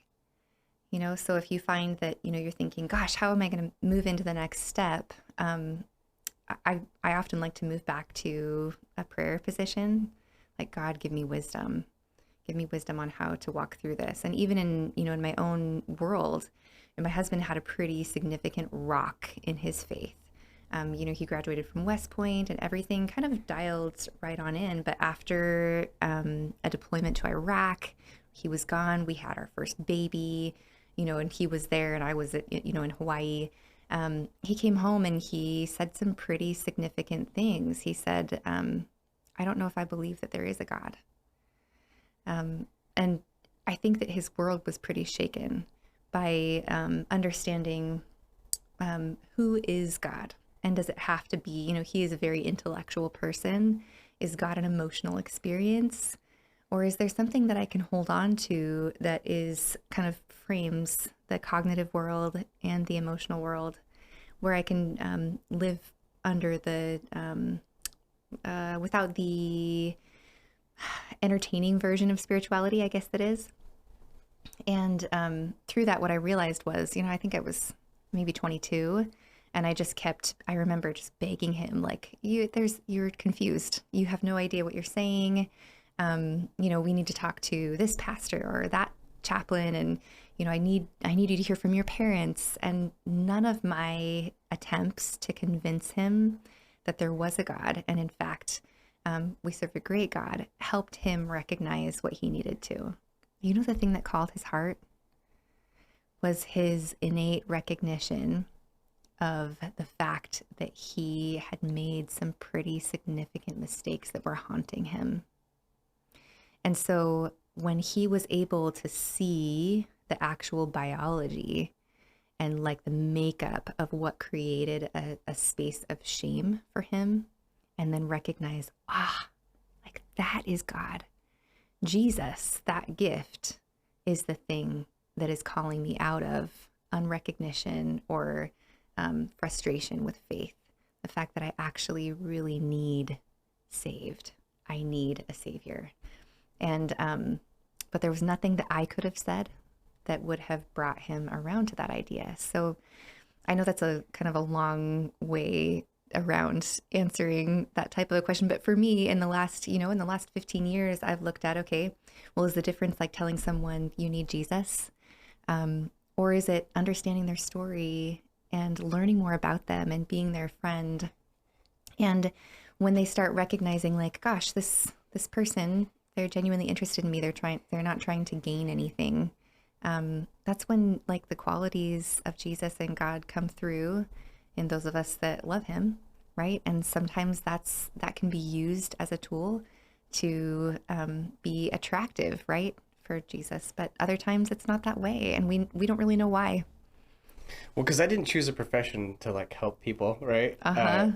You know, so if you find that, you know, you're thinking, gosh, how am I going to move into the next step? I often like to move back to a prayer position, like, God, give me wisdom. Give me wisdom on how to walk through this. And even in, you know, in my own world, and my husband had a pretty significant rock in his faith. You know, he graduated from West Point and everything kind of dialed right on in. But after a deployment to Iraq, he was gone. We had our first baby, you know, and he was there and I was, you know, in Hawaii. He came home and he said some pretty significant things. He said, I don't know if I believe that there is a God. And I think that his world was pretty shaken by understanding who is God, and does it have to be, you know, he is a very intellectual person. Is God an emotional experience? Or is there something that I can hold on to that is kind of frames the cognitive world and the emotional world, where I can live under the without the entertaining version of spirituality, I guess that is. And through that, what I realized was, I think I was maybe 22, and I remember just begging him, like, you're confused. You have no idea what you're saying. We need to talk to this pastor or that chaplain, and I need you to hear from your parents. And none of my attempts to convince him that there was a God, and in fact, we serve a great God, helped him recognize what he needed to. The thing that called his heart was his innate recognition of the fact that he had made some pretty significant mistakes that were haunting him. And so when he was able to see the actual biology and like the makeup of what created a space of shame for him, and then recognize, like that is God. Jesus, that gift, is the thing that is calling me out of unrecognition or frustration with faith. The fact that I actually really need saved. I need a savior. And, but there was nothing that I could have said that would have brought him around to that idea. So I know that's a kind of a long way around answering that type of a question. But for me, in the last 15 years, I've looked at, okay, well, is the difference like telling someone you need Jesus? Or is it understanding their story and learning more about them and being their friend? And when they start recognizing like, gosh, this person, they're genuinely interested in me. They're not trying to gain anything. That's when like the qualities of Jesus and God come through in those of us that love him, right? And sometimes that can be used as a tool to be attractive, right, for Jesus. But other times it's not that way, and we don't really know why. Well, because I didn't choose a profession to like help people, right? Uh-huh.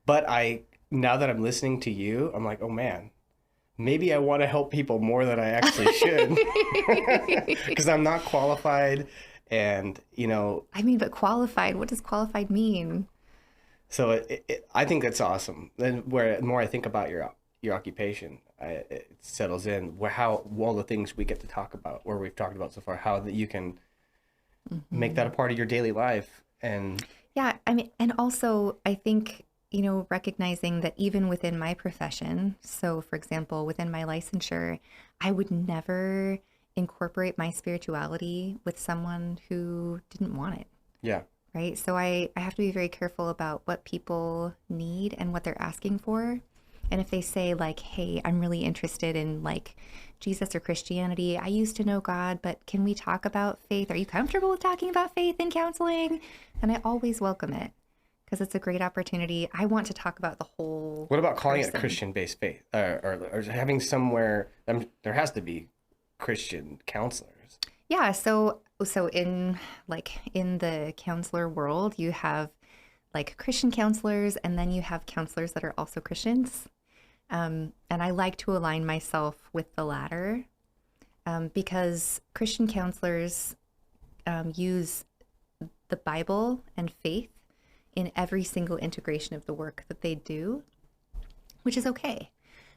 But now that I'm listening to you, I'm like, oh man, maybe I want to help people more than I actually should, because I'm not qualified. And, but qualified, what does qualified mean? So I think that's awesome. Then the more I think about your occupation, it settles in how all the things we get to talk about, or we've talked about so far, how that you can make that a part of your daily life. And yeah, and also I think, recognizing that even within my profession, so for example, within my licensure, I would never incorporate my spirituality with someone who didn't want it. Yeah. Right. So I have to be very careful about what people need and what they're asking for. And if they say like, hey, I'm really interested in like Jesus or Christianity. I used to know God, but can we talk about faith? Are you comfortable with talking about faith in counseling? And I always welcome it because it's a great opportunity. I want to talk about the whole What about calling person. it Christian-based faith or having somewhere, there has to be Christian counselors. Yeah. So in the counselor world, you have like Christian counselors, and then you have counselors that are also Christians. And I like to align myself with the latter because Christian counselors use the Bible and faith in every single integration of the work that they do, which is okay.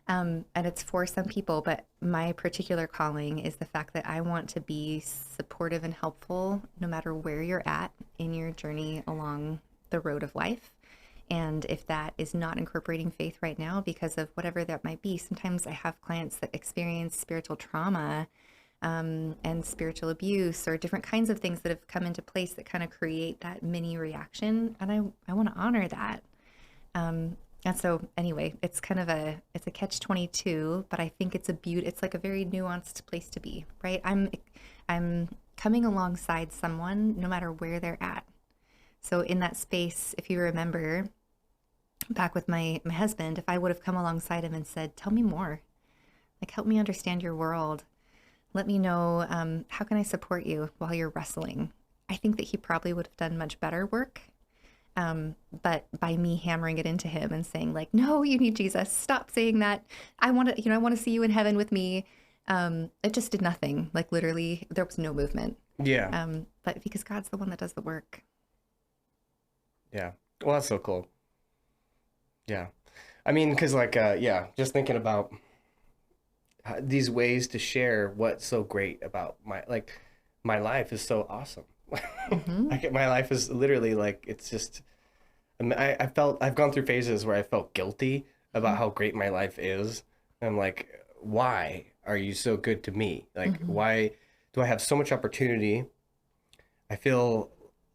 And it's for some people, but my particular calling is the fact that I want to be supportive and helpful no matter where you're at in your journey along the road of life. And if that is not incorporating faith right now because of whatever that might be, sometimes I have clients that experience spiritual trauma and spiritual abuse or different kinds of things that have come into place that kind of create that mini reaction. And I want to honor that. And so anyway, it's kind of it's a catch-22, but I think it's it's like a very nuanced place to be, right? I'm coming alongside someone no matter where they're at. So in that space, if you remember back with my husband, if I would have come alongside him and said, tell me more, like help me understand your world. Let me know, how can I support you while you're wrestling? I think that he probably would have done much better work. But by me hammering it into him and saying like, no, you need Jesus. Stop saying that. I want to see you in heaven with me. It just did nothing. Like literally there was no movement. Yeah. But because God's the one that does the work. Yeah. Well, that's so cool. Yeah. I mean, because like, yeah, just thinking about these ways to share what's so great about my life is so awesome. Like my life is literally like, it's just, I mean, I've gone through phases where I felt guilty about how great my life is. And I'm like, why are you so good to me? Like, why do I have so much opportunity? I feel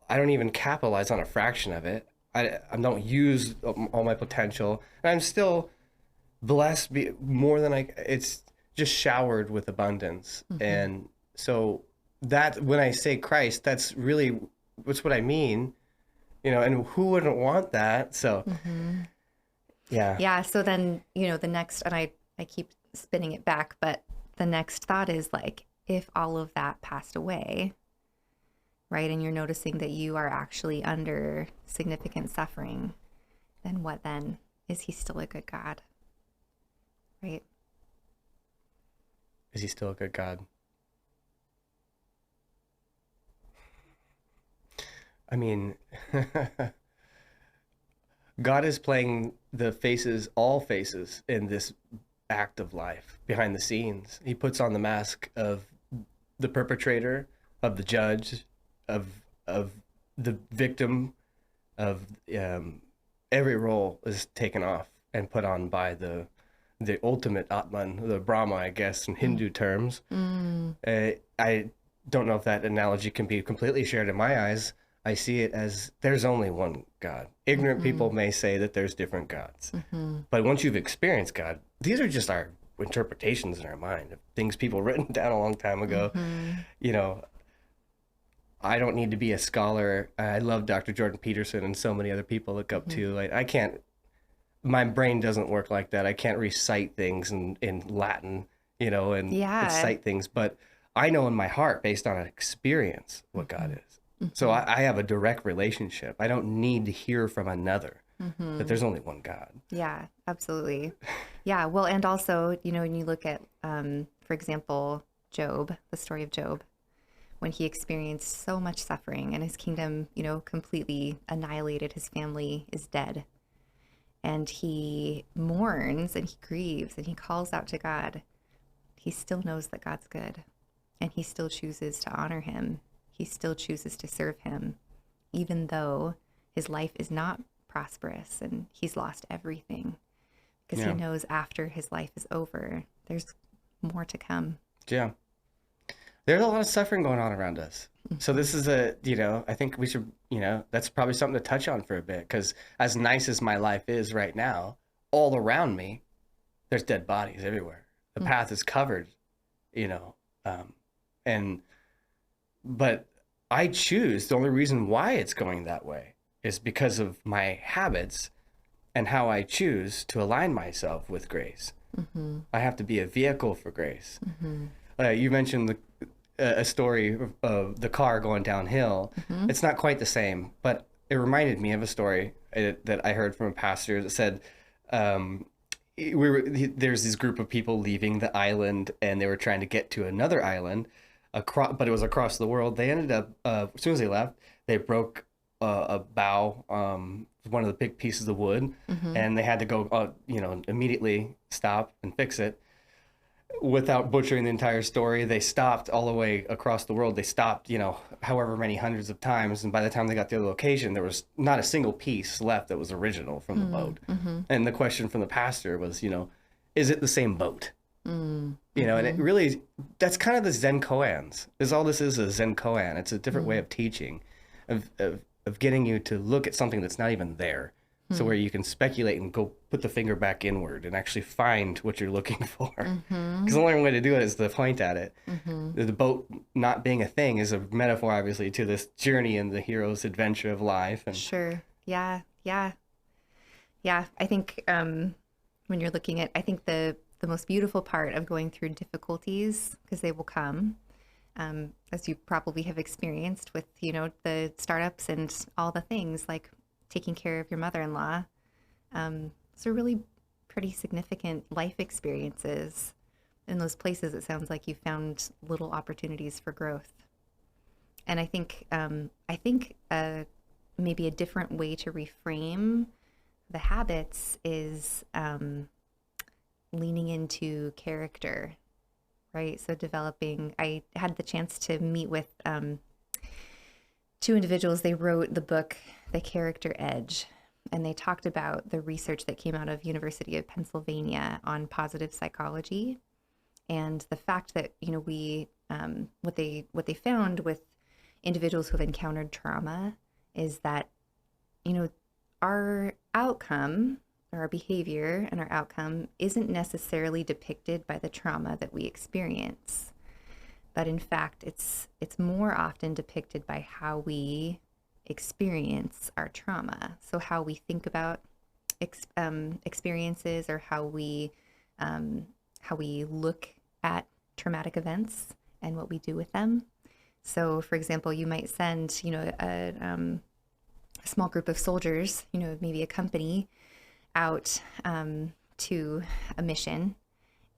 I don't even capitalize on a fraction of it. I don't use all my potential. And I'm still blessed more than it's just showered with abundance. And so that when I say Christ, that's what I mean, and who wouldn't want that? So yeah. Yeah. So then, the next, and I keep spinning it back, but the next thought is like, if all of that passed away, right, and you're noticing that you are actually under significant suffering, then what then? Is he still a good God? Right? Is he still a good God? I mean, God is playing all faces in this act of life behind the scenes. He puts on the mask of the perpetrator, of the judge, of the victim, of every role is taken off and put on by the ultimate Atman, the Brahma, I guess, in Hindu terms. I don't know if that analogy can be completely shared in my eyes. I see it as there's only one God. Ignorant people may say that there's different gods. But once you've experienced God, these are just our interpretations in our mind of things people written down a long time ago. I don't need to be a scholar. I love Dr. Jordan Peterson and so many other people look up to. Like I can't, my brain doesn't work like that. I can't recite things in Latin, and cite things, but I know in my heart based on an experience what God is. So I have a direct relationship. I don't need to hear from another that there's only one God. Yeah, absolutely. Yeah. Well, and also, when you look at, for example, Job, the story of Job, when he experienced so much suffering and his kingdom, completely annihilated, his family is dead. And he mourns and he grieves and he calls out to God. He still knows that God's good and he still chooses to honor him. He still chooses to serve him, even though his life is not prosperous and he's lost everything, because he knows after his life is over, there's more to come. Yeah. There's a lot of suffering going on around us. So this is I think we should, that's probably something to touch on for a bit, because as nice as my life is right now, all around me, there's dead bodies everywhere. The path is covered, but I choose, the only reason why it's going that way is because of my habits and how I choose to align myself with grace. I have to be a vehicle for grace. You mentioned a story of the car going downhill. It's not quite the same, but it reminded me of a story that I heard from a pastor that said, there's this group of people leaving the island and they were trying to get to another island, but it was across the world. They ended up, as soon as they left, they broke a bough, one of the big pieces of wood, and they had to go, immediately stop and fix it. Without butchering the entire story, they stopped all the way across the world. They stopped, however many hundreds of times. And by the time they got to the location, there was not a single piece left that was original from the boat. And the question from the pastor was, is it the same boat? And it really, that's kind of the Zen koans. All this is a Zen koan. It's a different way of teaching, of getting you to look at something that's not even there. So where you can speculate and go put the finger back inward and actually find what you're looking for. Because the only way to do it is to point at it. The boat not being a thing is a metaphor, obviously, to this journey and the hero's adventure of life. And sure. Yeah. I think when you're looking at, I think the most beautiful part of going through difficulties, because they will come, as you probably have experienced with, the startups and all the things like taking care of your mother-in-law. So really pretty significant life experiences. In those places, it sounds like you found little opportunities for growth. And I think maybe a different way to reframe the habits is leaning into character, right? So I had the chance to meet with two individuals. They wrote the book, The Character Edge, and they talked about the research that came out of University of Pennsylvania on positive psychology, and the fact that, what they found with individuals who have encountered trauma is that, our outcome, or our behavior and our outcome, isn't necessarily depicted by the trauma that we experience, but in fact it's more often depicted by how we experience our trauma. So how we think about experiences, or how we look at traumatic events and what we do with them. So, for example, you might send, a small group of soldiers, maybe a company, out to a mission,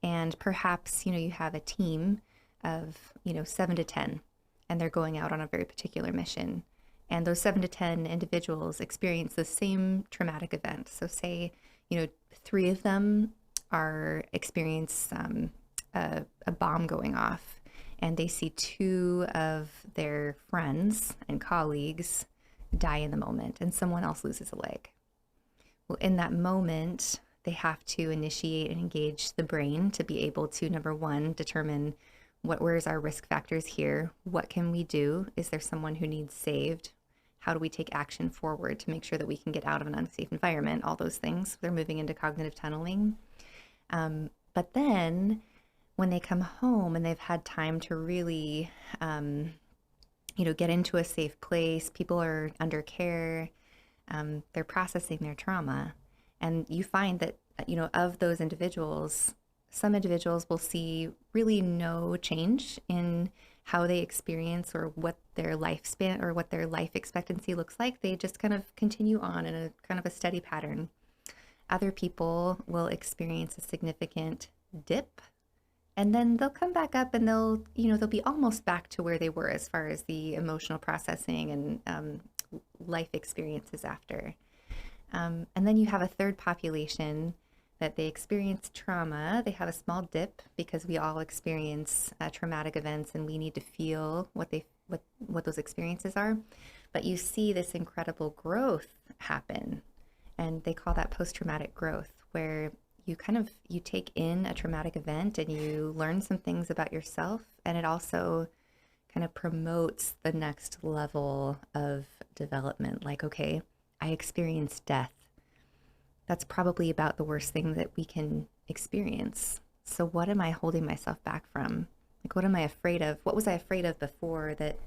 and perhaps, you have a team of, 7 to 10, and they're going out on a very particular mission. And those 7 to 10 individuals experience the same traumatic event. So say, 3 of them experience a bomb going off, and they see 2 of their friends and colleagues die in the moment, and someone else loses a leg. Well, in that moment, they have to initiate and engage the brain to be able to, number one, determine where's our risk factors here? What can we do? Is there someone who needs saved? How do we take action forward to make sure that we can get out of an unsafe environment? All those things. They're moving into cognitive tunneling. But then when they come home and they've had time to really, get into a safe place, people are under care, they're processing their trauma. And you find that, of those individuals, some individuals will see really no change in how they experience or what their lifespan or what their life expectancy looks like. They just kind of continue on in a kind of a steady pattern. Other people will experience a significant dip, and then they'll come back up, and they'll be almost back to where they were as far as the emotional processing and life experiences after. And then you have a third population that they experience trauma. They have a small dip because we all experience traumatic events, and we need to feel what those experiences are. But you see this incredible growth happen, and they call that post-traumatic growth, where you take in a traumatic event and you learn some things about yourself, and it also kind of promotes the next level of development. Like, okay, I experienced death. That's probably about the worst thing that we can experience. So what am I holding myself back from? Like, what am I afraid of? What was I afraid of before that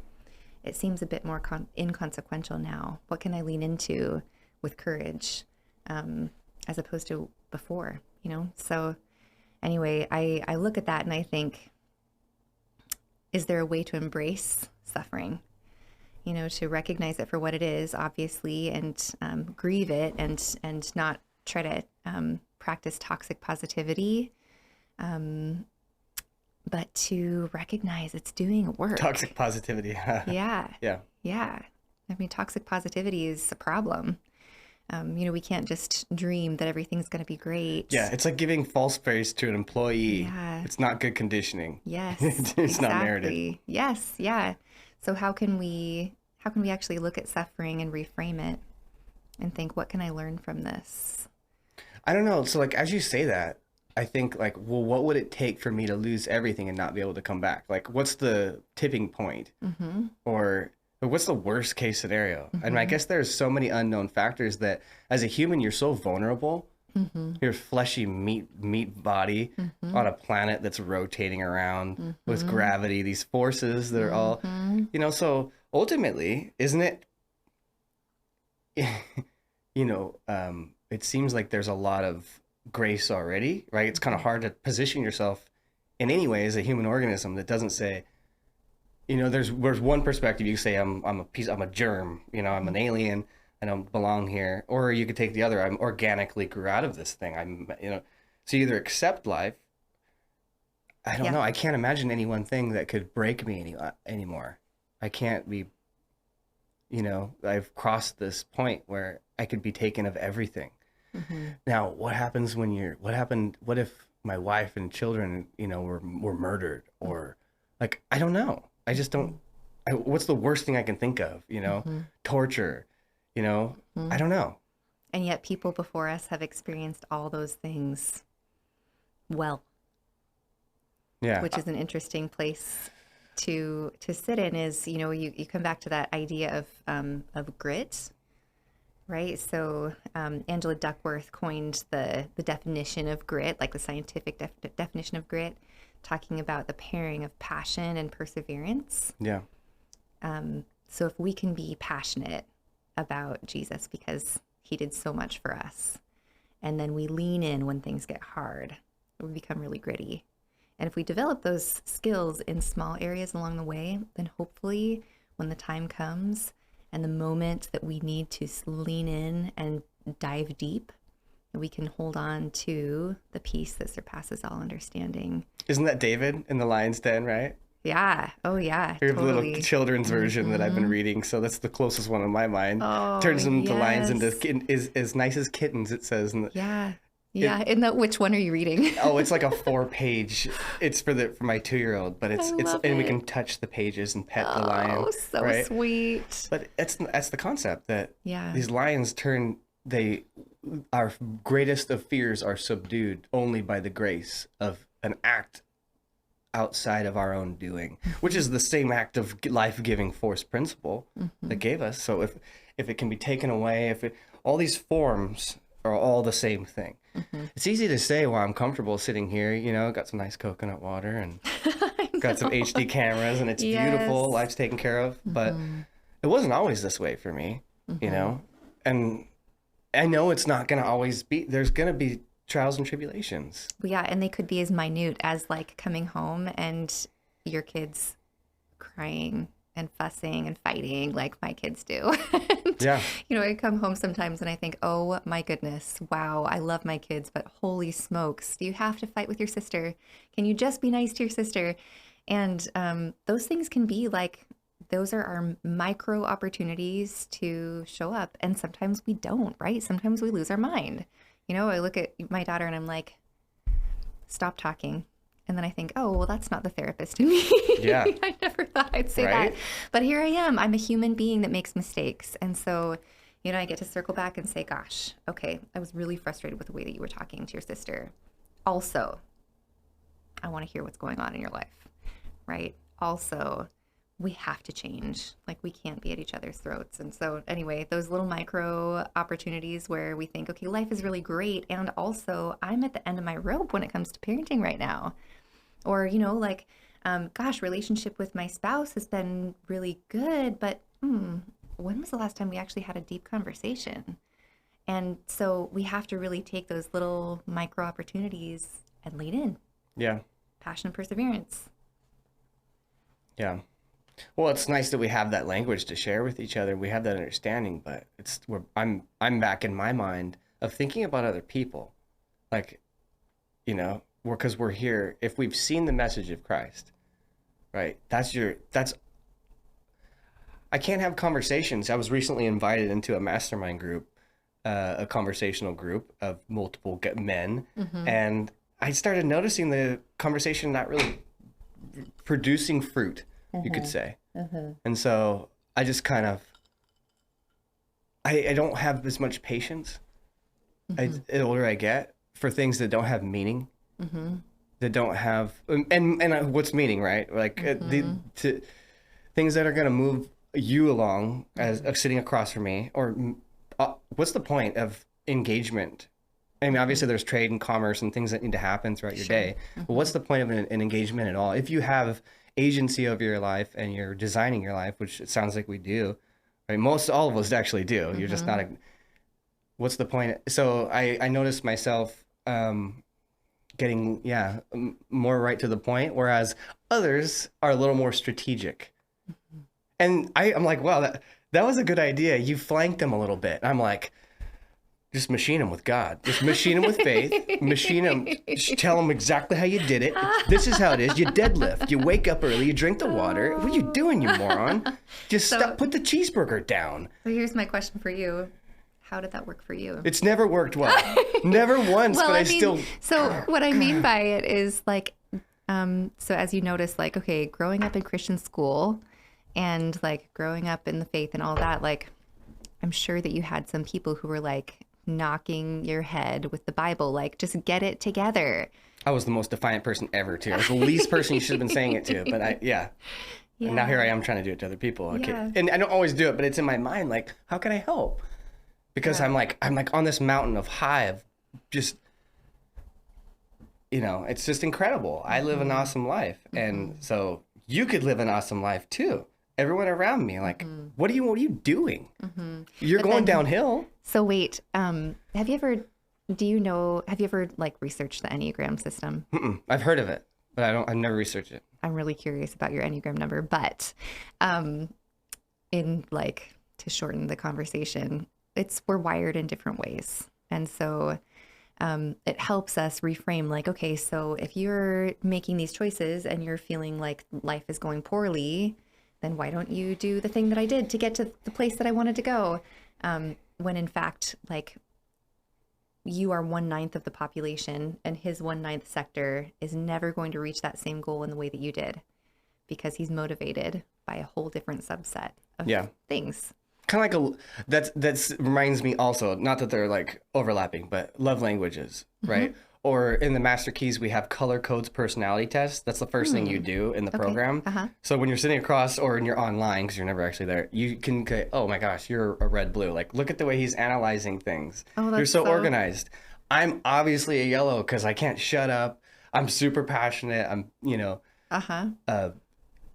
it seems a bit more inconsequential now? What can I lean into with courage, as opposed to before, So anyway, I look at that and I think, is there a way to embrace suffering? To recognize it for what it is, obviously, and grieve it, and not try to practice toxic positivity, but to recognize it's doing work. Toxic positivity. Yeah. Yeah. Yeah. I mean, toxic positivity is a problem. We can't just dream that everything's going to be great. Yeah, it's like giving false praise to an employee. Yeah. It's not good conditioning. Yes. It's not merited. Yes. Yeah. So how can we actually look at suffering and reframe it and think, what can I learn from this? I don't know. So like, as you say that, I think like, well, what would it take for me to lose everything and not be able to come back? Like, what's the tipping point? Mm-hmm. Or what's the worst case scenario? Mm-hmm. And I guess there's so many unknown factors that as a human, you're so vulnerable. Mm-hmm. Your fleshy meat body Mm-hmm. on a planet that's rotating around Mm-hmm. with gravity, these forces that are all, so ultimately, isn't it, it seems like there's a lot of grace already, right? It's kind of hard to position yourself in any way as a human organism that doesn't say, there's one perspective. You say I'm a germ, I'm an alien, I don't belong here. Or you could take the other, I'm organically grew out of this thing. So you either accept life. I don't know. I can't imagine any one thing that could break me anymore. I can't be, I've crossed this point where I could be taken of everything. Now, what happens what if my wife and children, were murdered, or like, I don't know. I just don't, what's the worst thing I can think of, torture, I don't know. And yet people before us have experienced all those things well. Yeah. Which is an interesting place to sit in, is, you come back to that idea of grit, right? So Angela Duckworth coined the definition of grit, like the scientific definition of grit, talking about the pairing of passion and perseverance. Yeah. So if we can be passionate about Jesus because he did so much for us, and then we lean in when things get hard, we become really gritty. And if we develop those skills in small areas along the way, then hopefully when the time comes and the moment that we need to lean in and dive deep, we can hold on to the peace that surpasses all understanding. Isn't that David in the lion's den, right? Yeah. Oh, yeah. Here's Totally. a little children's version that I've been reading, so that's the closest one in my mind. Oh, Turns them to lions yes. into is as nice as kittens, it says. Yeah. Yeah. Which one are you reading? Oh, it's like a 4-page. It's for my 2-year-old, but it's love and we it. can touch the pages and pet the lion. Oh, so right? sweet. But that's the concept, that Yeah. these lions our greatest of fears are subdued only by the grace of an act outside of our own doing, which is the same act of life-giving force principle that gave us. So if it can be taken away, all these forms are all the same thing. It's easy to say while I'm comfortable sitting here, got some nice coconut water and got some HD cameras, and it's beautiful, life's taken care of. But it wasn't always this way for me, and I know it's not going to always be. There's going to be trials and tribulations. Well, yeah, and they could be as minute as like coming home and your kids crying and fussing and fighting like my kids do. And, Yeah. I come home sometimes and I think, oh my goodness, wow, I love my kids, but holy smokes, do you have to fight with your sister? Can you just be nice to your sister? And those things can be like, those are our micro opportunities to show up. And sometimes we don't, right? Sometimes we lose our mind. I look at my daughter and I'm like, stop talking. And then I think, oh, well, that's not the therapist in me. Yeah. I never thought I'd say Right? that. But here I am. I'm a human being that makes mistakes. And so, I get to circle back and say, gosh, okay, I was really frustrated with the way that you were talking to your sister. Also, I want to hear what's going on in your life, right? Also, we have to change. Like, we can't be at each other's throats. And so anyway, those little micro opportunities where we think, okay, life is really great. And also I'm at the end of my rope when it comes to parenting right now. Or, gosh, relationship with my spouse has been really good, but when was the last time we actually had a deep conversation? And so we have to really take those little micro opportunities and lean in. Yeah. Passion and perseverance. Yeah. Well, it's nice that we have that language to share with each other. We have that understanding, but I'm back in my mind of thinking about other people, like, because we're here. If we've seen the message of Christ, right? I can't have conversations. I was recently invited into a mastermind group, a conversational group of multiple men, and I started noticing the conversation not really producing fruit. You could say. And so I just kind of, I don't have as much patience the older I get for things that don't have meaning, that don't have, and what's meaning, right? Like things that are going to move you along as sitting across from me, or what's the point of engagement? I mean, obviously there's trade and commerce and things that need to happen throughout your day, but what's the point of an engagement at all? If you have agency over your life and you're designing your life, which it sounds like we do, right? All of us actually do. You're just not what's the point? So I noticed myself getting more right to the point, whereas others are a little more strategic. And I'm like, wow, that was a good idea. You flanked them a little bit. I'm like, just machine them with God. Just machine them with faith. Machine them. Tell them exactly how you did it. This is how it is. You deadlift. You wake up early. You drink the water. What are you doing, you moron? Just stop. Put the cheeseburger down. So here's my question for you. How did that work for you? It's never worked well. Never once, well, but I mean, still... So what I mean by it is like, so as you notice, like, okay, growing up in Christian school and like growing up in the faith and all that, like, I'm sure that you had some people who were like knocking your head with the Bible, like, just get it together. I was the most defiant person ever, too. I was the least person you should have been saying it to, but yeah. And now here I am trying to do it to other people. Okay. Yeah. And I don't always do it, but it's in my mind, like, how can I help? Because I'm like on this mountain of high of just, it's just incredible. I live an awesome life. And so you could live an awesome life too. Everyone around me, like, what are you doing? You're going downhill. So wait, have you ever like researched the Enneagram system? I've heard of it, but I've never researched it. I'm really curious about your Enneagram number, but in like, to shorten the conversation, we're wired in different ways. And so it helps us reframe like, okay, so if you're making these choices and you're feeling like life is going poorly, then why don't you do the thing that I did to get to the place that I wanted to go? When in fact, like, you are 1/9 of the population and his 1/9 sector is never going to reach that same goal in the way that you did, because he's motivated by a whole different subset of things. Kind of like that reminds me also, not that they're like overlapping, but love languages, right? Or in the Master Keys, we have color codes personality tests. That's the first thing you do in the program. So when you're sitting across or when you're online, because you're never actually there, you can go, oh my gosh, you're a red blue. Like, look at the way he's analyzing things. Oh, you're so organized. I'm obviously a yellow because I can't shut up. I'm super passionate. I'm,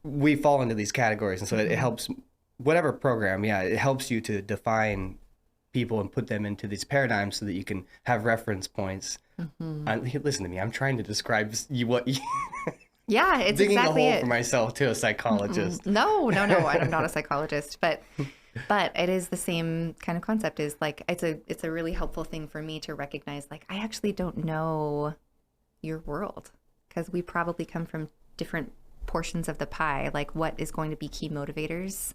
we fall into these categories. And so it helps, whatever program, it helps you to define people and put them into these paradigms so that you can have reference points. Listen to me. I'm trying to describe what you... Yeah, it's digging exactly a hole for myself to a psychologist. No, I'm not a psychologist, but it is the same kind of concept. Is like, it's a really helpful thing for me to recognize, like, I actually don't know your world, because we probably come from different portions of the pie. Like, what is going to be key motivators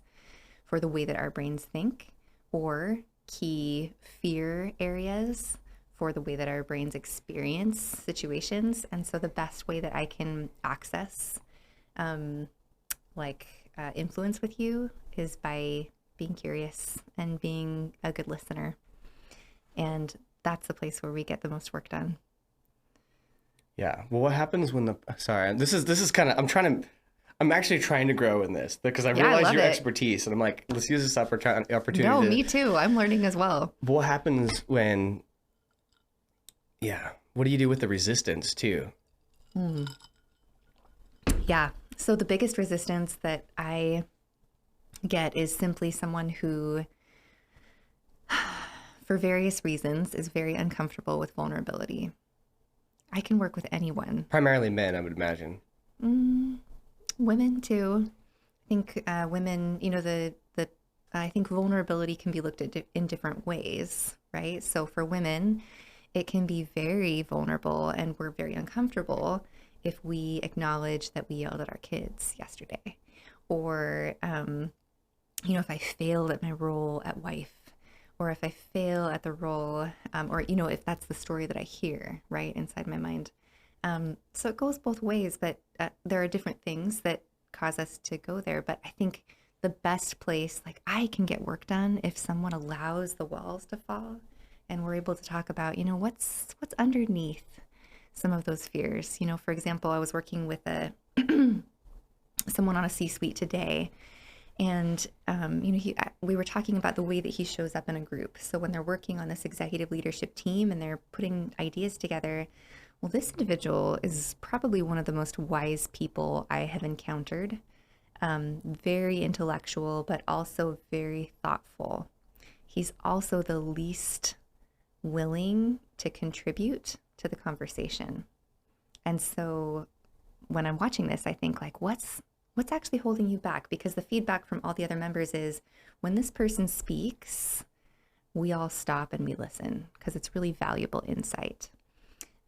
for the way that our brains think, or key fear areas for the way that our brains experience situations. And so the best way that I can access influence with you is by being curious and being a good listener. And that's the place where we get the most work done. Yeah. Well, what happens when this is kind of, I'm actually trying to grow in this because I realize your expertise, and I'm like, let's use this opportunity. No, me too. I'm learning as well. But what happens when, what do you do with the resistance too? Yeah. So the biggest resistance that I get is simply someone who, for various reasons, is very uncomfortable with vulnerability. I can work with anyone. Primarily men, I would imagine. Women too. I think women, I think vulnerability can be looked at in different ways, right? So for women, it can be very vulnerable, and we're very uncomfortable if we acknowledge that we yelled at our kids yesterday, or, if I failed at my role at wife, or if I fail at the role, or, if that's the story that I hear, right, inside my mind. So it goes both ways, but there are different things that cause us to go there. But I think the best place, like, I can get work done if someone allows the walls to fall, and we're able to talk about, what's underneath some of those fears. For example, I was working with someone on a C-suite today, and we were talking about the way that he shows up in a group. So when they're working on this executive leadership team and they're putting ideas together, well, this individual is probably one of the most wise people I have encountered. Very intellectual, but also very thoughtful. He's also the least willing to contribute to the conversation. And so when I'm watching this, I think, like, what's actually holding you back? Because the feedback from all the other members is, when this person speaks, we all stop and we listen because it's really valuable insight.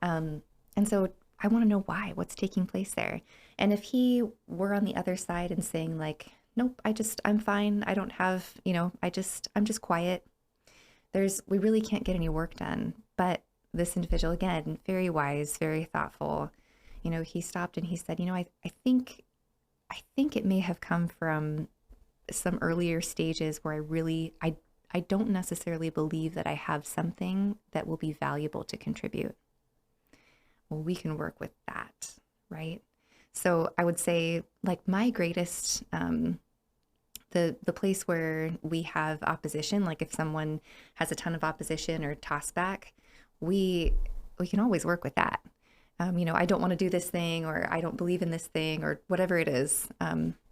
And so I want to know why, what's taking place there. And if he were on the other side and saying like, nope, I'm fine. I don't have, I'm just quiet. We really can't get any work done. But this individual, again, very wise, very thoughtful, he stopped and he said, I think it may have come from some earlier stages where I don't necessarily believe that I have something that will be valuable to contribute. Well, we can work with that, right? So I would say like my greatest, the place where we have opposition, like if someone has a ton of opposition or toss back, we can always work with that. I don't want to do this thing, or I don't believe in this thing, or whatever it is.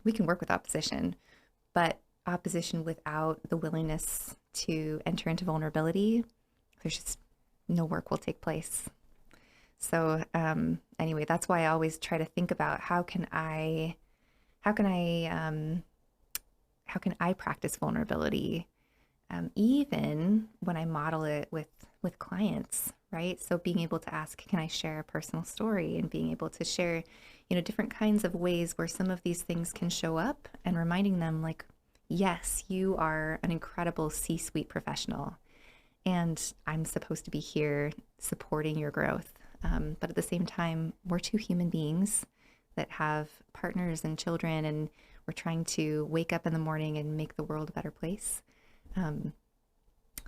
We can work with opposition, but opposition without the willingness to enter into vulnerability, there's just no work will take place. So anyway, that's why I always try to think about how can I practice vulnerability, even when I model it with clients, right? So being able to ask, can I share a personal story, and being able to share, different kinds of ways where some of these things can show up, and reminding them like, yes, you are an incredible C-suite professional, and I'm supposed to be here supporting your growth. But at the same time, we're two human beings that have partners and children, and we're trying to wake up in the morning and make the world a better place.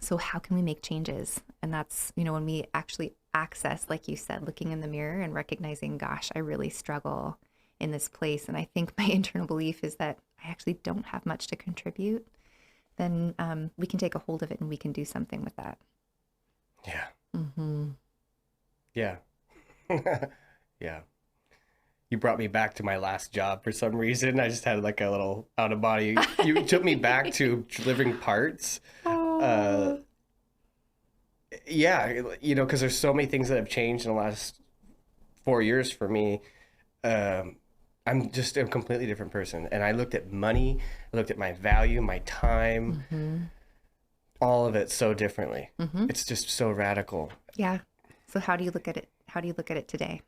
So how can we make changes? And that's, when we actually access, like you said, looking in the mirror and recognizing, gosh, I really struggle in this place. And I think my internal belief is that I actually don't have much to contribute. Then we can take a hold of it and we can do something with that. Yeah. Mm-hmm. Yeah. Yeah. You brought me back to my last job for some reason. I just had like a little out of body. You took me back to delivering parts. Yeah, because there's so many things that have changed in the last 4 years for me. I'm just a completely different person. And I looked at money, I looked at my value, my time, Mm-hmm. all of it so differently. Mm-hmm. It's just so radical. Yeah. So how do you look at it? How do you look at it today?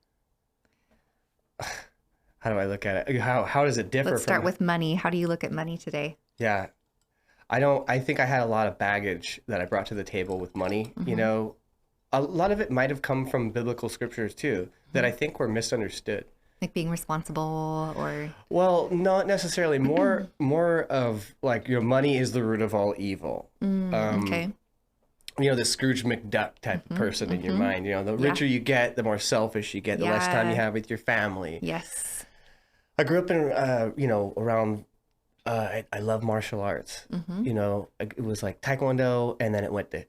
How do I look at it? How does it differ? Let's start with money. How do you look at money today? Yeah. I think I had a lot of baggage that I brought to the table with money. Mm-hmm. A lot of it might have come from biblical scriptures too, that I think were misunderstood. Like being responsible, or? Well, not necessarily. More of like, money is the root of all evil. Okay. The Scrooge McDuck type of person in your mind. The richer you get, the more selfish you get, the less time you have with your family. Yes. I grew up in, around, I love martial arts. It was like Taekwondo, and then it went to,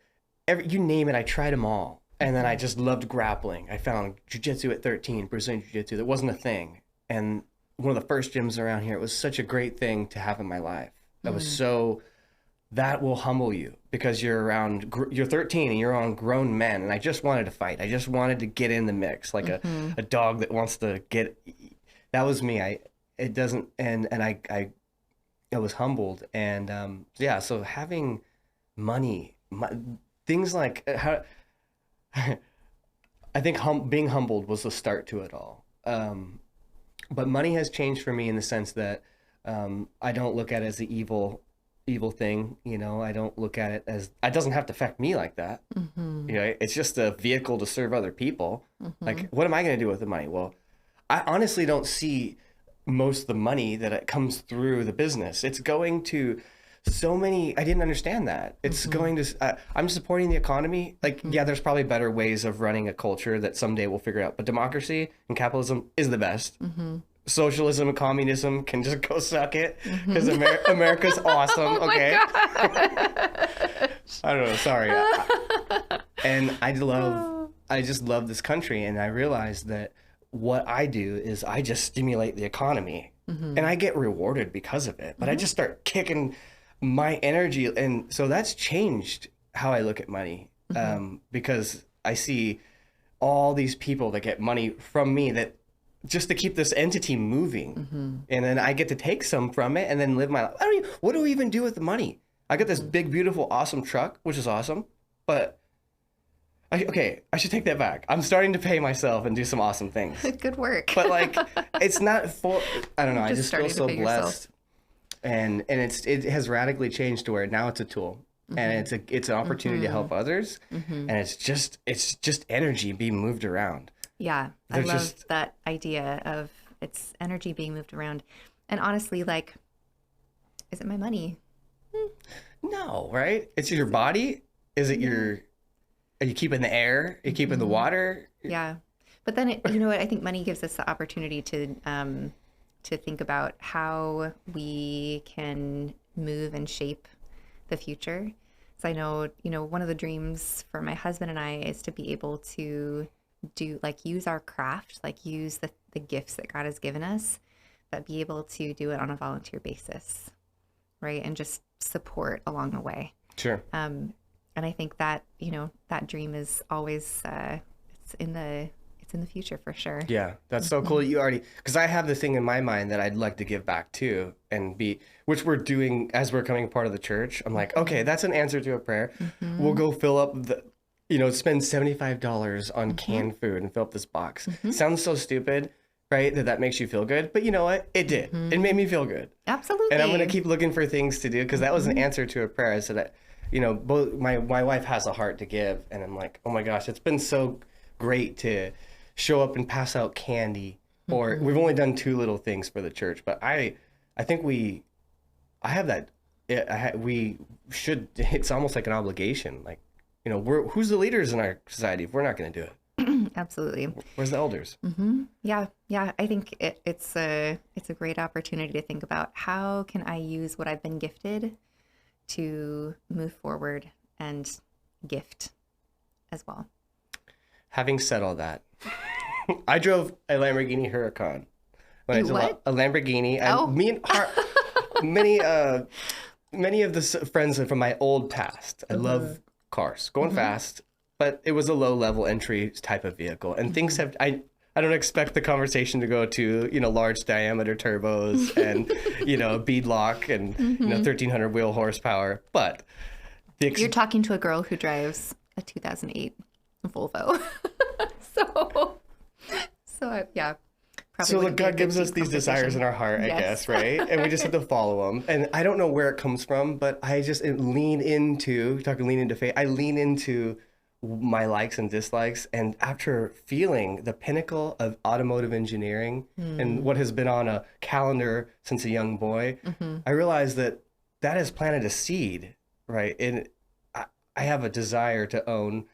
you name it, I tried them all. And then I just loved grappling. I found jiu-jitsu at 13, Brazilian jiu-jitsu. That wasn't a thing. And one of the first gyms around here, it was such a great thing to have in my life. That will humble you because you're 13 and you're on grown men. And I just wanted to fight. I just wanted to get in the mix, like a dog that wants to get. That was me. I was humbled. And so having money, things like how, I think being humbled was the start to it all. But money has changed for me in the sense that I don't look at it as the evil thing. I don't look at it as, it doesn't have to affect me like that. It's just a vehicle to serve other people. Like, what am I going to do with the money? Well, I honestly don't see most of the money that it comes through the business. It's going to so many, I didn't understand that. It's going to, I'm supporting the economy. Like, yeah, there's probably better ways of running a culture that someday we'll figure out. But democracy and capitalism is the best. Socialism and communism can just go suck it because America's awesome. Oh okay. My God. I don't know. Sorry. And I just love this country. And I realized that what I do is I just stimulate the economy and I get rewarded because of it. But I just start kicking my energy. And so that's changed how I look at money because I see all these people that get money from me that just to keep this entity moving. And then I get to take some from it and then live my life. What do we even do with the money? I got this big, beautiful, awesome truck, which is awesome, but I should take that back. I'm starting to pay myself and do some awesome things. Good work. But like, it's not for, I don't know, I just feel starting to so pay blessed. And it has radically changed to where now it's a tool. And it's an opportunity to help others. And it's just energy being moved around. Yeah, I love that idea of it's energy being moved around. And honestly, like, is it my money? No, right? It's your body. Is it are you keeping the air? Are you keeping the water? Yeah. But then, you know what? I think money gives us the opportunity to think about how we can move and shape the future. So I know, one of the dreams for my husband and I is to be able to use our craft, use the gifts that God has given us, but be able to do it on a volunteer basis, right? And just support along the way. Sure. And I think that, that dream is always, it's in the future for sure. Yeah, that's so cool. You already, because I have this thing in my mind that I'd like to give back to which we're doing as we're becoming part of the church. I'm like, okay, that's an answer to a prayer. We'll go fill up spend $75 on canned food and fill up this box. Sounds so stupid, right? That makes you feel good. But you know what? It did. It made me feel good. Absolutely. And I'm going to keep looking for things to do because that was an answer to a prayer. I said, both my wife has a heart to give. And I'm like, oh my gosh, it's been so great to show up and pass out candy. Or we've only done 2 little things for the church. But I think we should, it's almost like an obligation. Like, who's the leaders in our society if we're not going to do it? Absolutely. Where's the elders? Yeah. I think it's a great opportunity to think about how can I use what I've been gifted to move forward and gift as well. Having said all that, I drove a Lamborghini Huracan. A Lamborghini. And me and many of the friends from my old past. I love cars, going fast, but it was a low-level entry type of vehicle. And things have, I don't expect the conversation to go to, large diameter turbos and, bead lock and, 1,300 wheel horsepower. But you're talking to a girl who drives a 2008 Volvo. So yeah. So look, God gives us these desires in our heart, I guess, right? And we just have to follow them. And I don't know where it comes from, but I just lean into faith. I lean into my likes and dislikes. And after feeling the pinnacle of automotive engineering and what has been on a calendar since a young boy, I realized that has planted a seed, right? And I have a desire to own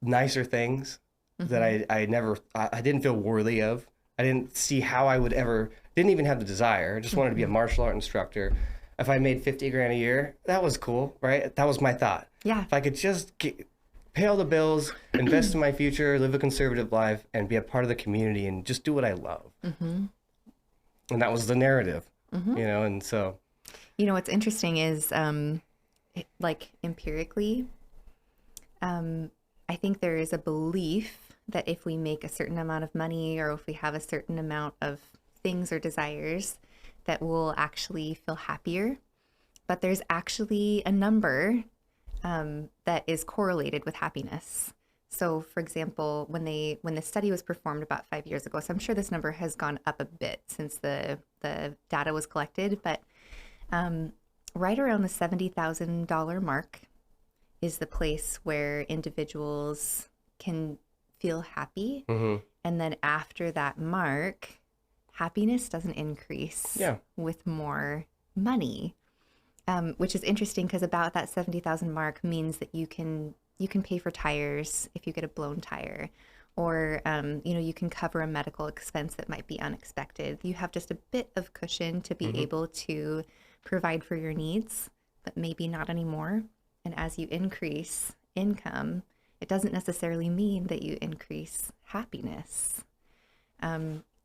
nicer things that I didn't feel worthy of. I didn't see how I would didn't even have the desire. I just wanted to be a martial art instructor. If I made $50,000 a year, that was cool, right? That was my thought. Yeah. If I could just pay all the bills, invest in my future, live a conservative life, and be a part of the community and just do what I love. And that was the narrative, and so. What's interesting is, empirically, I think there is a belief that if we make a certain amount of money or if we have a certain amount of things or desires, that we'll actually feel happier. But there's actually a number that is correlated with happiness. So for example, when the study was performed about 5 years ago, so I'm sure this number has gone up a bit since the data was collected, but right around the $70,000 mark is the place where individuals can feel happy. And then after that mark, happiness doesn't increase with more money, which is interesting because about that 70,000 mark means that you can pay for tires if you get a blown tire, or you can cover a medical expense that might be unexpected. You have just a bit of cushion to be able to provide for your needs, but maybe not anymore. And as you increase income, it doesn't necessarily mean that you increase happiness,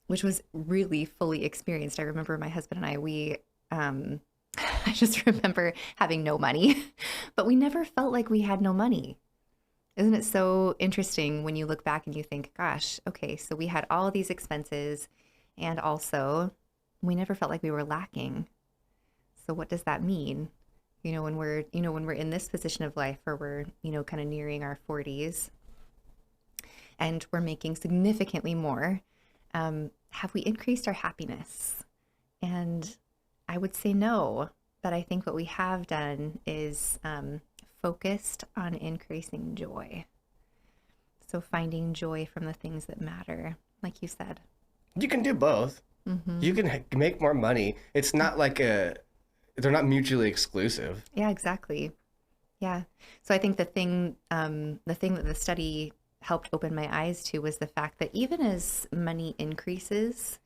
which was really fully experienced. I remember my husband and I, I just remember having no money, but we never felt like we had no money. Isn't it so interesting when you look back and you think, gosh, okay, so we had all these expenses and also we never felt like we were lacking. So what does that mean? when we're in this position of life where we're, kind of nearing our 40s and we're making significantly more, have we increased our happiness? And I would say no, but I think what we have done is focused on increasing joy. So finding joy from the things that matter, like you said. You can do both. You can make more money. It's not like they're not mutually exclusive. Yeah, exactly. Yeah. So I think the thing that the study helped open my eyes to was the fact that even as money increases,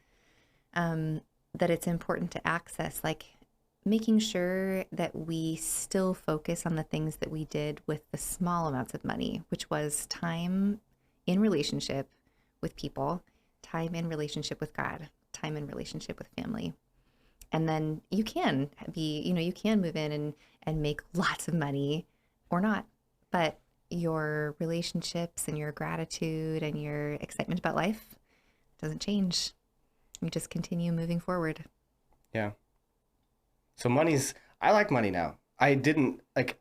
that it's important to access, like making sure that we still focus on the things that we did with the small amounts of money, which was time in relationship with people, time in relationship with God, time in relationship with family. And then you can you can move in and make lots of money or not, but your relationships and your gratitude and your excitement about life doesn't change. You just continue moving forward. Yeah. So I like money now. I didn't want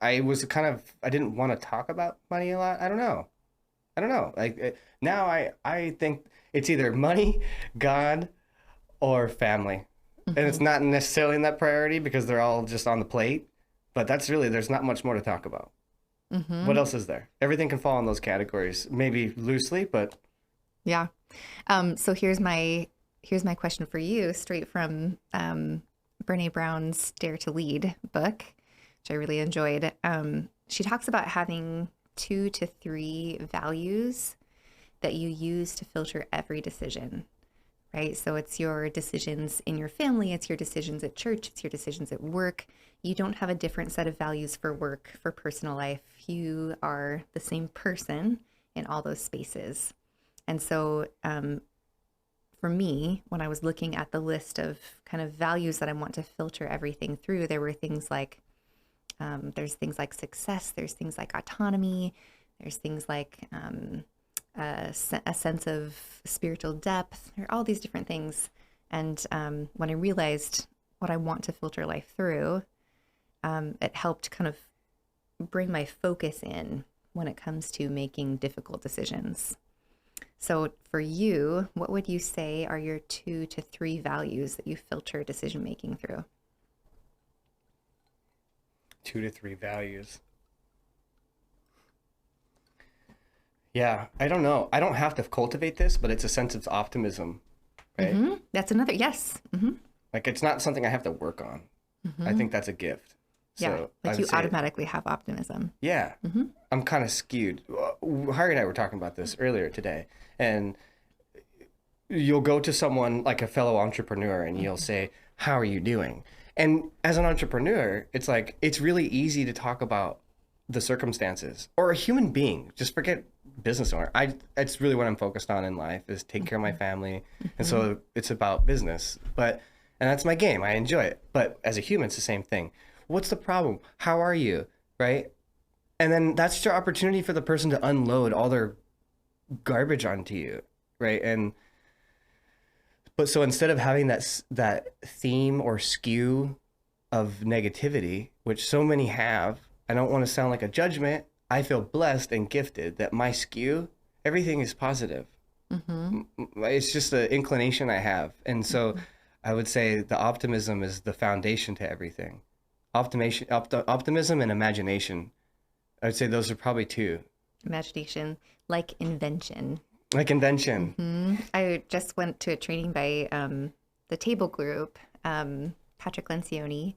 to talk about money a lot. I don't know. Like now I think it's either money, God, or family. And it's not necessarily in that priority because they're all just on the plate, but there's not much more to talk about. What else is there? Everything can fall in those categories, maybe loosely, but yeah. So here's my question for you, straight from Brene Brown's Dare to Lead book, which I really enjoyed. She talks about having 2 to 3 values that you use to filter every decision, right? So it's your decisions in your family, it's your decisions at church, it's your decisions at work. You don't have a different set of values for work, for personal life. You are the same person in all those spaces. And so for me, when I was looking at the list of kind of values that I want to filter everything through, there were things like, there's things like success, there's things like autonomy, there's things like a sense of spiritual depth, there are all these different things. And when I realized what I want to filter life through, it helped kind of bring my focus in when it comes to making difficult decisions. So for you, what would you say are your 2 to 3 values that you filter decision making through? 2 to 3 values. Yeah, I don't know. I don't have to cultivate this, but it's a sense of optimism, right? That's another, yes. Like it's not something I have to work on. I think that's a gift. Yeah, So like you automatically have optimism. Yeah, I'm kind of skewed. Harry and I were talking about this earlier today, and you'll go to someone like a fellow entrepreneur and you'll say, how are you doing? And as an entrepreneur, it's like, it's really easy to talk about the circumstances, or a human being, just forget business owner. It's really what I'm focused on in life, is take care of my family. And so it's about business, and that's my game. I enjoy it. But as a human, it's the same thing. What's the problem? How are you? Right? And then that's your opportunity for the person to unload all their garbage onto you. Right? But so instead of having that theme or skew of negativity, which so many have, I don't want to sound like a judgment. I feel blessed and gifted that my skew, everything is positive. It's just an inclination I have. And so I would say the optimism is the foundation to everything. Optimism and imagination. I would say those are probably 2. Imagination, like invention. Like invention. I just went to a training by the Table Group, Patrick Lencioni,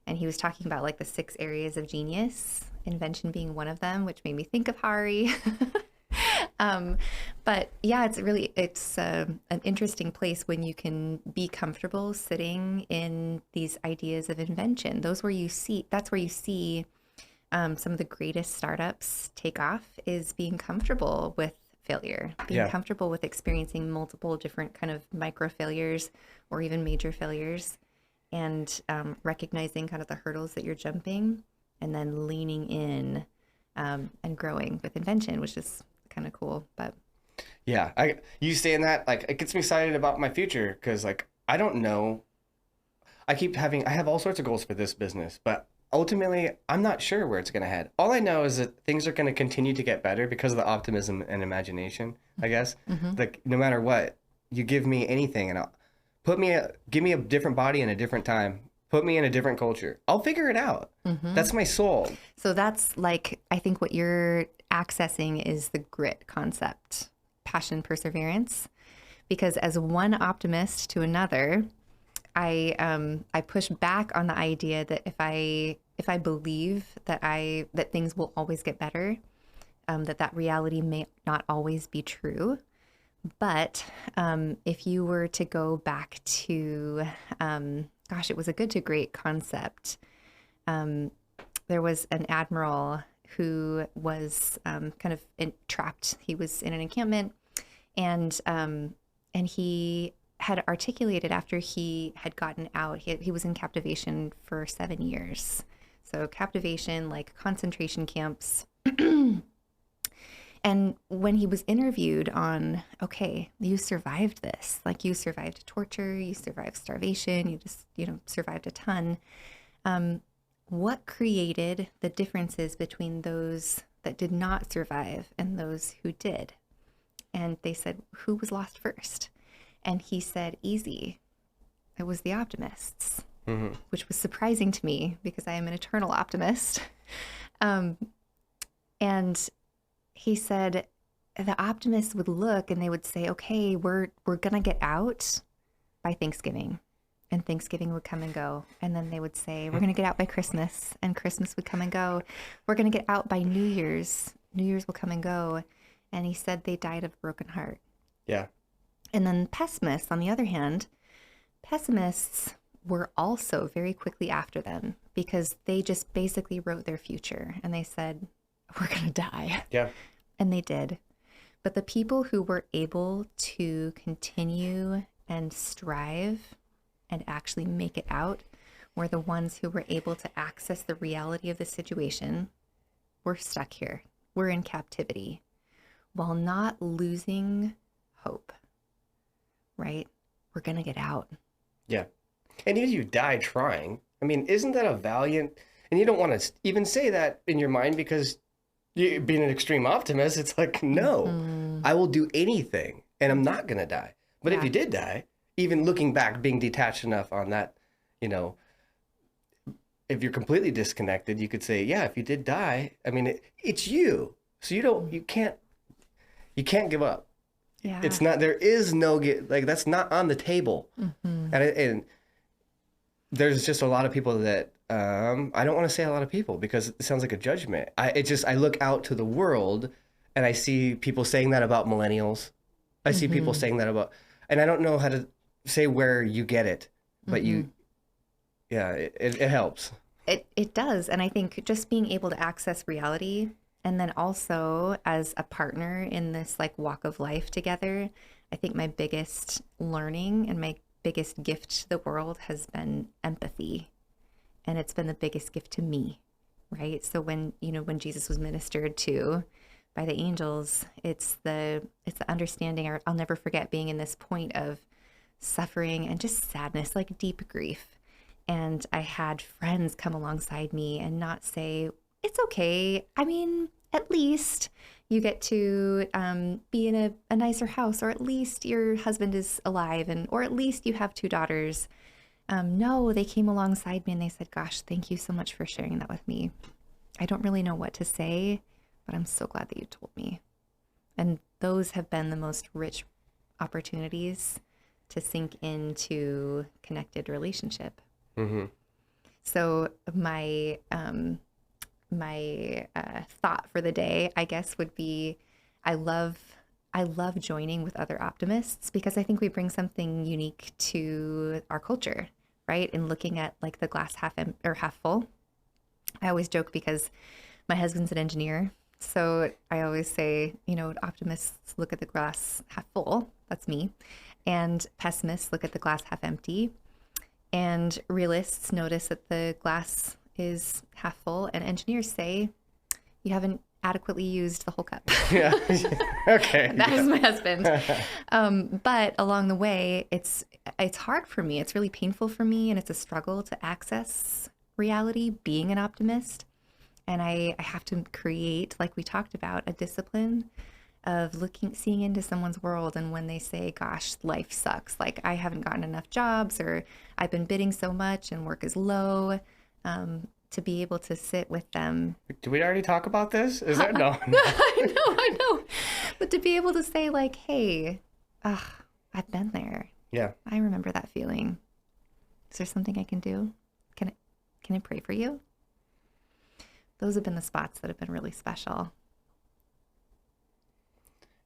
and he was talking about like the 6 areas of genius, invention being one of them, which made me think of Hari. But yeah, it's an interesting place when you can be comfortable sitting in these ideas of invention. That's where you see some of the greatest startups take off, is being comfortable with failure, being comfortable with experiencing multiple different kind of micro failures or even major failures, and recognizing kind of the hurdles that you're jumping, and then leaning in and growing with invention, which is kind of cool. But yeah, you saying that, like, it gets me excited about my future, because like I don't know, I have all sorts of goals for this business, but ultimately, I'm not sure where it's going to head. All I know is that things are going to continue to get better because of the optimism and imagination, I guess. Like, no matter what, you give me anything and give me a different body in a different time. Put me in a different culture. I'll figure it out. That's my soul. So that's like, I think what you're accessing is the grit concept, passion, perseverance. Because as one optimist to another, I push back on the idea that if I believe that things will always get better, that reality may not always be true. But if you were to go back to, it was a good to great concept. There was an admiral who was kind of trapped. He was in an encampment, and he had articulated after he had gotten out. He was in captivation for 7 years. So captivation, like concentration camps. And when he was interviewed on, okay, you survived this, like you survived torture, you survived starvation, you just, survived a ton. What created the differences between those that did not survive and those who did? And they said, who was lost first? And he said, easy. It was the optimists, which was surprising to me because I am an eternal optimist. And he said the optimists would look and they would say, okay, we're going to get out by Thanksgiving. And Thanksgiving would come and go. And then they would say, we're going to get out by Christmas. And Christmas would come and go. We're going to get out by New Year's. New Year's will come and go. And he said they died of a broken heart. Yeah. And then pessimists, on the other hand, pessimists were also very quickly after them because they just basically wrote their future. And they said, we're going to die. Yeah. And they did. But the people who were able to continue and strive and actually make it out were the ones who were able to access the reality of the situation. We're stuck here. We're in captivity while not losing hope, right? We're going to get out. Yeah. And even if you die trying, I mean, isn't that a valiant, and you don't want to even say that in your mind because you, being an extreme optimist, it's like, no, I will do anything and I'm not going to die. But if you did die, even looking back, being detached enough on that, if you're completely disconnected, you could say, yeah, if you did die, I mean, it's you. So you can't give up. Yeah. It's not, there is no, that's not on the table. And there's just a lot of people that, I don't want to say a lot of people because it sounds like a judgment. I look out to the world and I see people saying that about millennials. I see people saying that about, and I don't know how to say where you get it, but it helps. It does. And I think just being able to access reality and then also as a partner in this like walk of life together, I think my biggest learning and my biggest gift to the world has been empathy. And it's been the biggest gift to me, right? So when Jesus was ministered to by the angels, it's the understanding. I'll never forget being in this point of suffering and just sadness, like deep grief. And I had friends come alongside me and not say, it's okay. I mean, at least you get to be in a nicer house, or at least your husband is alive, or at least you have 2 daughters. No, they came alongside me and they said, gosh, thank you so much for sharing that with me. I don't really know what to say, but I'm so glad that you told me. And those have been the most rich opportunities to sink into connected relationship. So my thought for the day, I guess, would be, I love joining with other optimists because I think we bring something unique to our culture, right? And looking at like the glass half full. I always joke because my husband's an engineer. So I always say, optimists look at the glass half full. That's me. And pessimists look at the glass half empty. And realists notice that the glass is half full. And engineers say, you haven't adequately used the whole cup. Yeah. Okay. That is my husband. But along the way, it's hard for me. It's really painful for me. And it's a struggle to access reality being an optimist. And I have to create, like we talked about, a discipline of seeing into someone's world. And when they say, gosh, life sucks, like I haven't gotten enough jobs, or I've been bidding so much and work is low, to be able to sit with them. Did we already talk about this? Is that no? I know. But to be able to say like, hey, I've been there. Yeah. I remember that feeling. Is there something I can do? Can I pray for you? Those have been the spots that have been really special.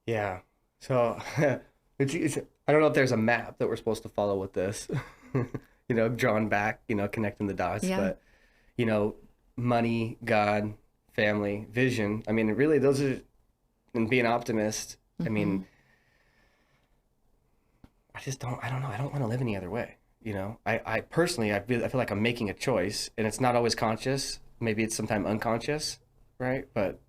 Yeah. So I don't know if there's a map that we're supposed to follow with this, drawn back, connecting the dots, but, money, God, family, vision. I mean, really those are, and being an optimist. I mean, I don't know. I don't want to live any other way. I personally, I feel like I'm making a choice, and it's not always conscious. Maybe it's sometimes unconscious, right? But,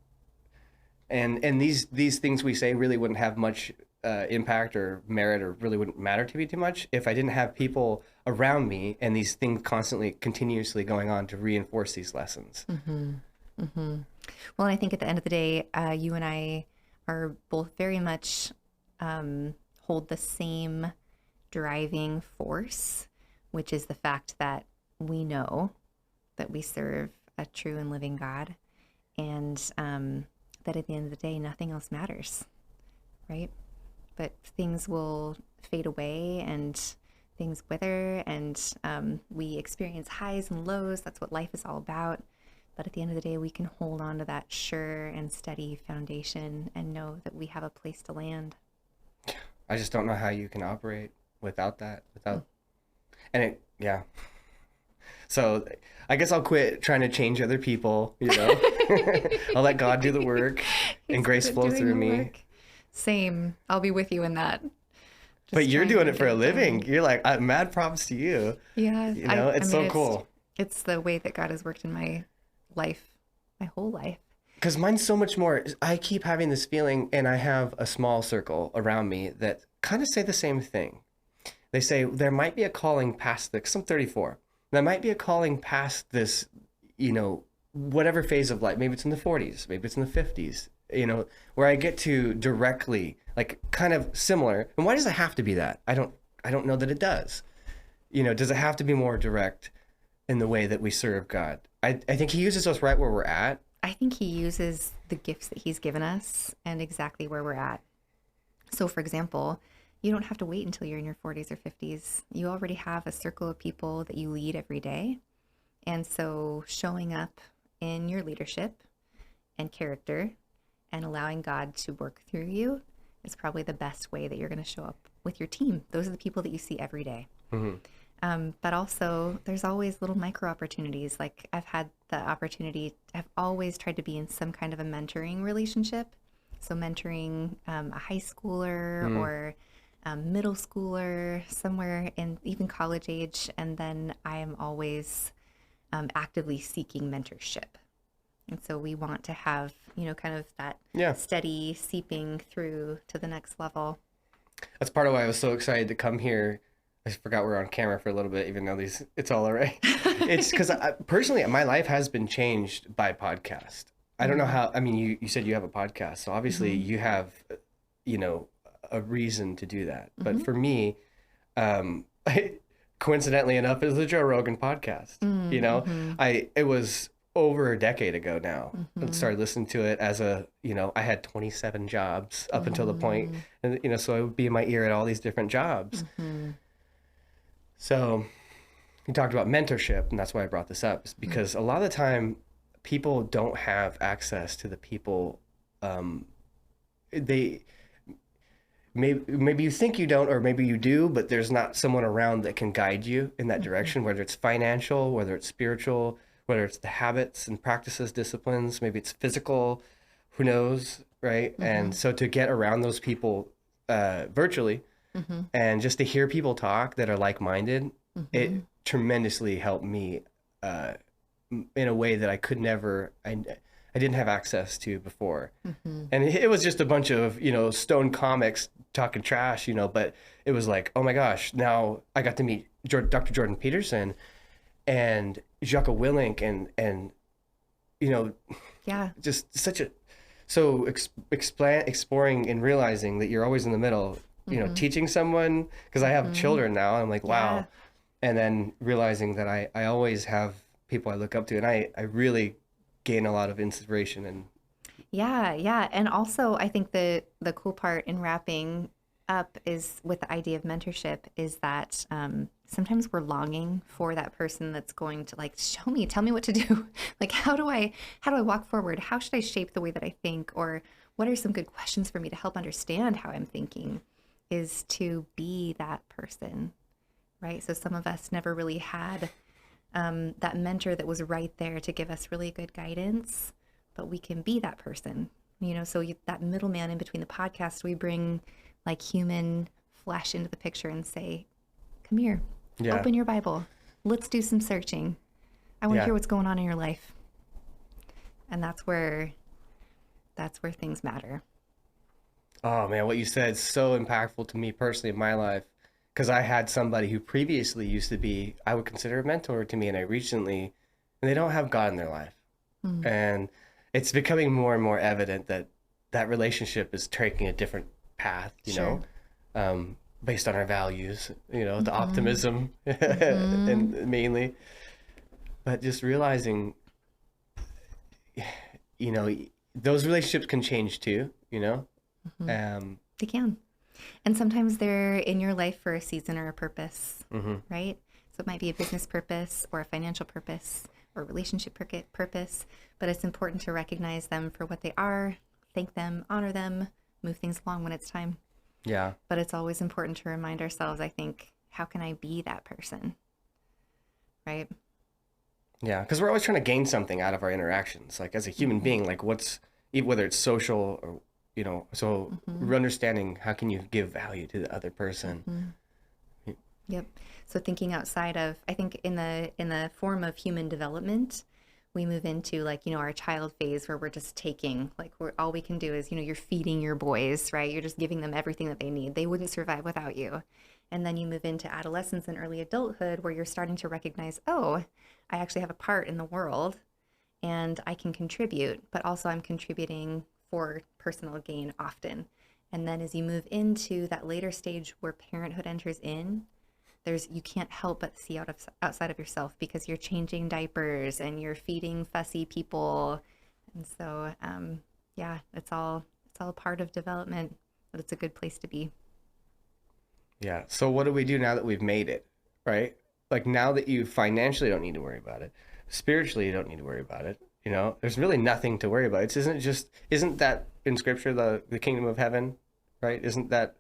and these things we say really wouldn't have much impact or merit, or really wouldn't matter to me too much if I didn't have people around me and these things constantly, continuously going on to reinforce these lessons. Well, and I think at the end of the day, you and I are both very much hold the same driving force, which is the fact that we know that we serve a true and living God, and that at the end of the day, nothing else matters, right? But things will fade away and things wither, and we experience highs and lows. That's what life is all about. But at the end of the day, we can hold on to that sure and steady foundation and know that we have a place to land. I just don't know how you can operate without that, yeah. So I guess I'll quit trying to change other people, I'll let God do the work and grace flow through me. Same. I'll be with you in that. But you're doing it for a living. You're like, mad props to you. Yeah. It's so cool. It's the way that God has worked in my life, my whole life. Because mine's so much more. I keep having this feeling, and I have a small circle around me that kind of say the same thing. They say there might be a calling past this. 'Cause I'm 34. There might be a calling past this, whatever phase of life. Maybe it's in the 40s. Maybe it's in the 50s. Where I get to directly, like, kind of similar. And why does it have to be that? I don't know that it does. Does it have to be more direct in the way that we serve God? I think he uses us right where we're at. I think he uses the gifts that he's given us and exactly where we're at. So, for example, you don't have to wait until you're in your 40s or 50s. You already have a circle of people that you lead every day. And so showing up in your leadership and character and allowing God to work through you is probably the best way that you're going to show up with your team. Those are the people that you see every day. But also there's always little micro opportunities. Like I've had the opportunity, I've always tried to be in some kind of a mentoring relationship. So mentoring a high schooler or middle schooler, somewhere in even college age. And then I am always actively seeking mentorship. And so we want to have, kind of that steady seeping through to the next level. That's part of why I was so excited to come here. I forgot we're on camera for a little bit, even though it's all right. It's because personally, my life has been changed by podcast. I don't know how, you said you have a podcast, so obviously you have, a reason to do that. But for me, coincidentally enough, is the Joe Rogan podcast. It was over a decade ago now. I started listening to it as I had 27 jobs up until the point, and so I would be in my ear at all these different jobs. So you talked about mentorship, and that's why I brought this up, is because a lot of the time people don't have access to the people. Maybe you think you don't, or maybe you do, but there's not someone around that can guide you in that direction, whether it's financial, whether it's spiritual, whether it's the habits and practices, disciplines, maybe it's physical, who knows, right? And so to get around those people virtually and just to hear people talk that are like-minded, it tremendously helped me in a way that I could never, I didn't have access to before. And it was just a bunch of, stone comics talking trash, but it was like, oh my gosh, now I got to meet Dr. Jordan Peterson, and Jocko Willink and Yeah. just such a so exploring and realizing that you're always in the middle, teaching someone, because I have children now. I'm like, wow. Yeah. And then realizing that I always have people I look up to, and I really gain a lot of inspiration. And Yeah, yeah. And also, I think the cool part in wrapping up is with the idea of mentorship is that sometimes we're longing for that person that's going to like tell me what to do. Like, how do I walk forward? How should I shape the way that I think? Or what are some good questions for me to help understand how I'm thinking? Is to be that person, right? So some of us never really had that mentor that was right there to give us really good guidance, but we can be that person, so that middleman in between the podcast, we bring like human flesh into the picture and say, come here, open your Bible. Let's do some searching. I want to hear what's going on in your life. And that's where things matter. oh man, what you said is so impactful to me personally in my life, because I had somebody who previously used to be, I would consider a mentor to me, and and they don't have God in their life. And it's becoming more and more evident that that relationship is taking a different path, based on our values, the optimism and mainly, but just realizing, those relationships can change too, They can. And sometimes they're in your life for a season or a purpose, right? So it might be a business purpose or a financial purpose or relationship purpose, but it's important to recognize them for what they are, thank them, honor them, move things along when it's time. Yeah. But it's always important to remind ourselves, I think, how can I be that person? Right? Yeah, because we're always trying to gain something out of our interactions. Like as a human being, like whether it's social or, so we're understanding how can you give value to the other person. Yep. So thinking outside of, I think in the form of human development, we move into like, our child phase where we're just taking, like all we can do is, you're feeding your boys, right? You're just giving them everything that they need. They wouldn't survive without you. And then you move into adolescence and early adulthood where you're starting to recognize, oh, I actually have a part in the world and I can contribute, but also I'm contributing for personal gain often. And then as you move into that later stage where parenthood enters in, you can't help but see outside of yourself because you're changing diapers and you're feeding fussy people. And so, it's all a part of development, but it's a good place to be. Yeah. So what do we do now that we've made it, right? Like now that you financially don't need to worry about it, spiritually you don't need to worry about it. There's really nothing to worry about. Isn't that in scripture, the kingdom of heaven, right? Isn't that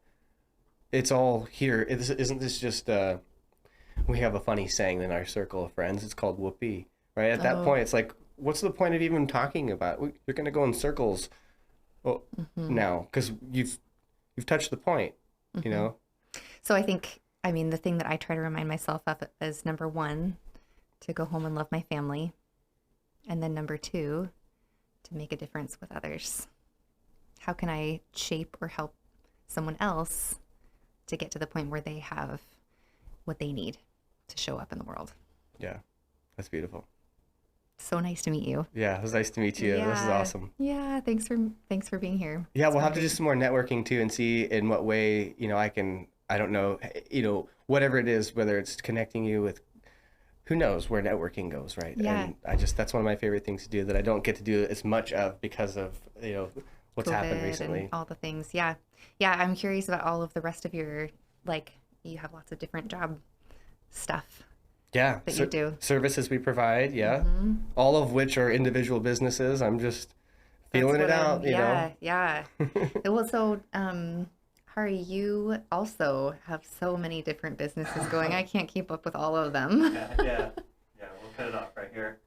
it's all here? Isn't this just, we have a funny saying in our circle of friends, it's called whoopee, right? At that point, it's like, what's the point of even talking about it? You're going to go in circles now because you've touched the point, So I think, the thing that I try to remind myself of is number one, to go home and love my family. And then number two, to make a difference with others. How can I shape or help someone else to get to the point where they have what they need to show up in the world? Yeah, that's beautiful. So nice to meet you. Yeah, it was nice to meet you. Yeah. This is awesome. Yeah, thanks for being here. Yeah, we'll have to do some more networking too and see in what way, I don't know, whatever it is, whether it's connecting you with, who knows where networking goes, right? Yeah. And that's one of my favorite things to do that I don't get to do as much of because of, what's COVID happened recently. and all the things. Yeah. Yeah, I'm curious about all of the rest of your, you have lots of different job stuff. Yeah. That you do. Services we provide, yeah. All of which are individual businesses. I'm just feeling it out, you know? Yeah. Well, so, Hari, you also have so many different businesses going. I can't keep up with all of them. Yeah. We'll cut it off right here.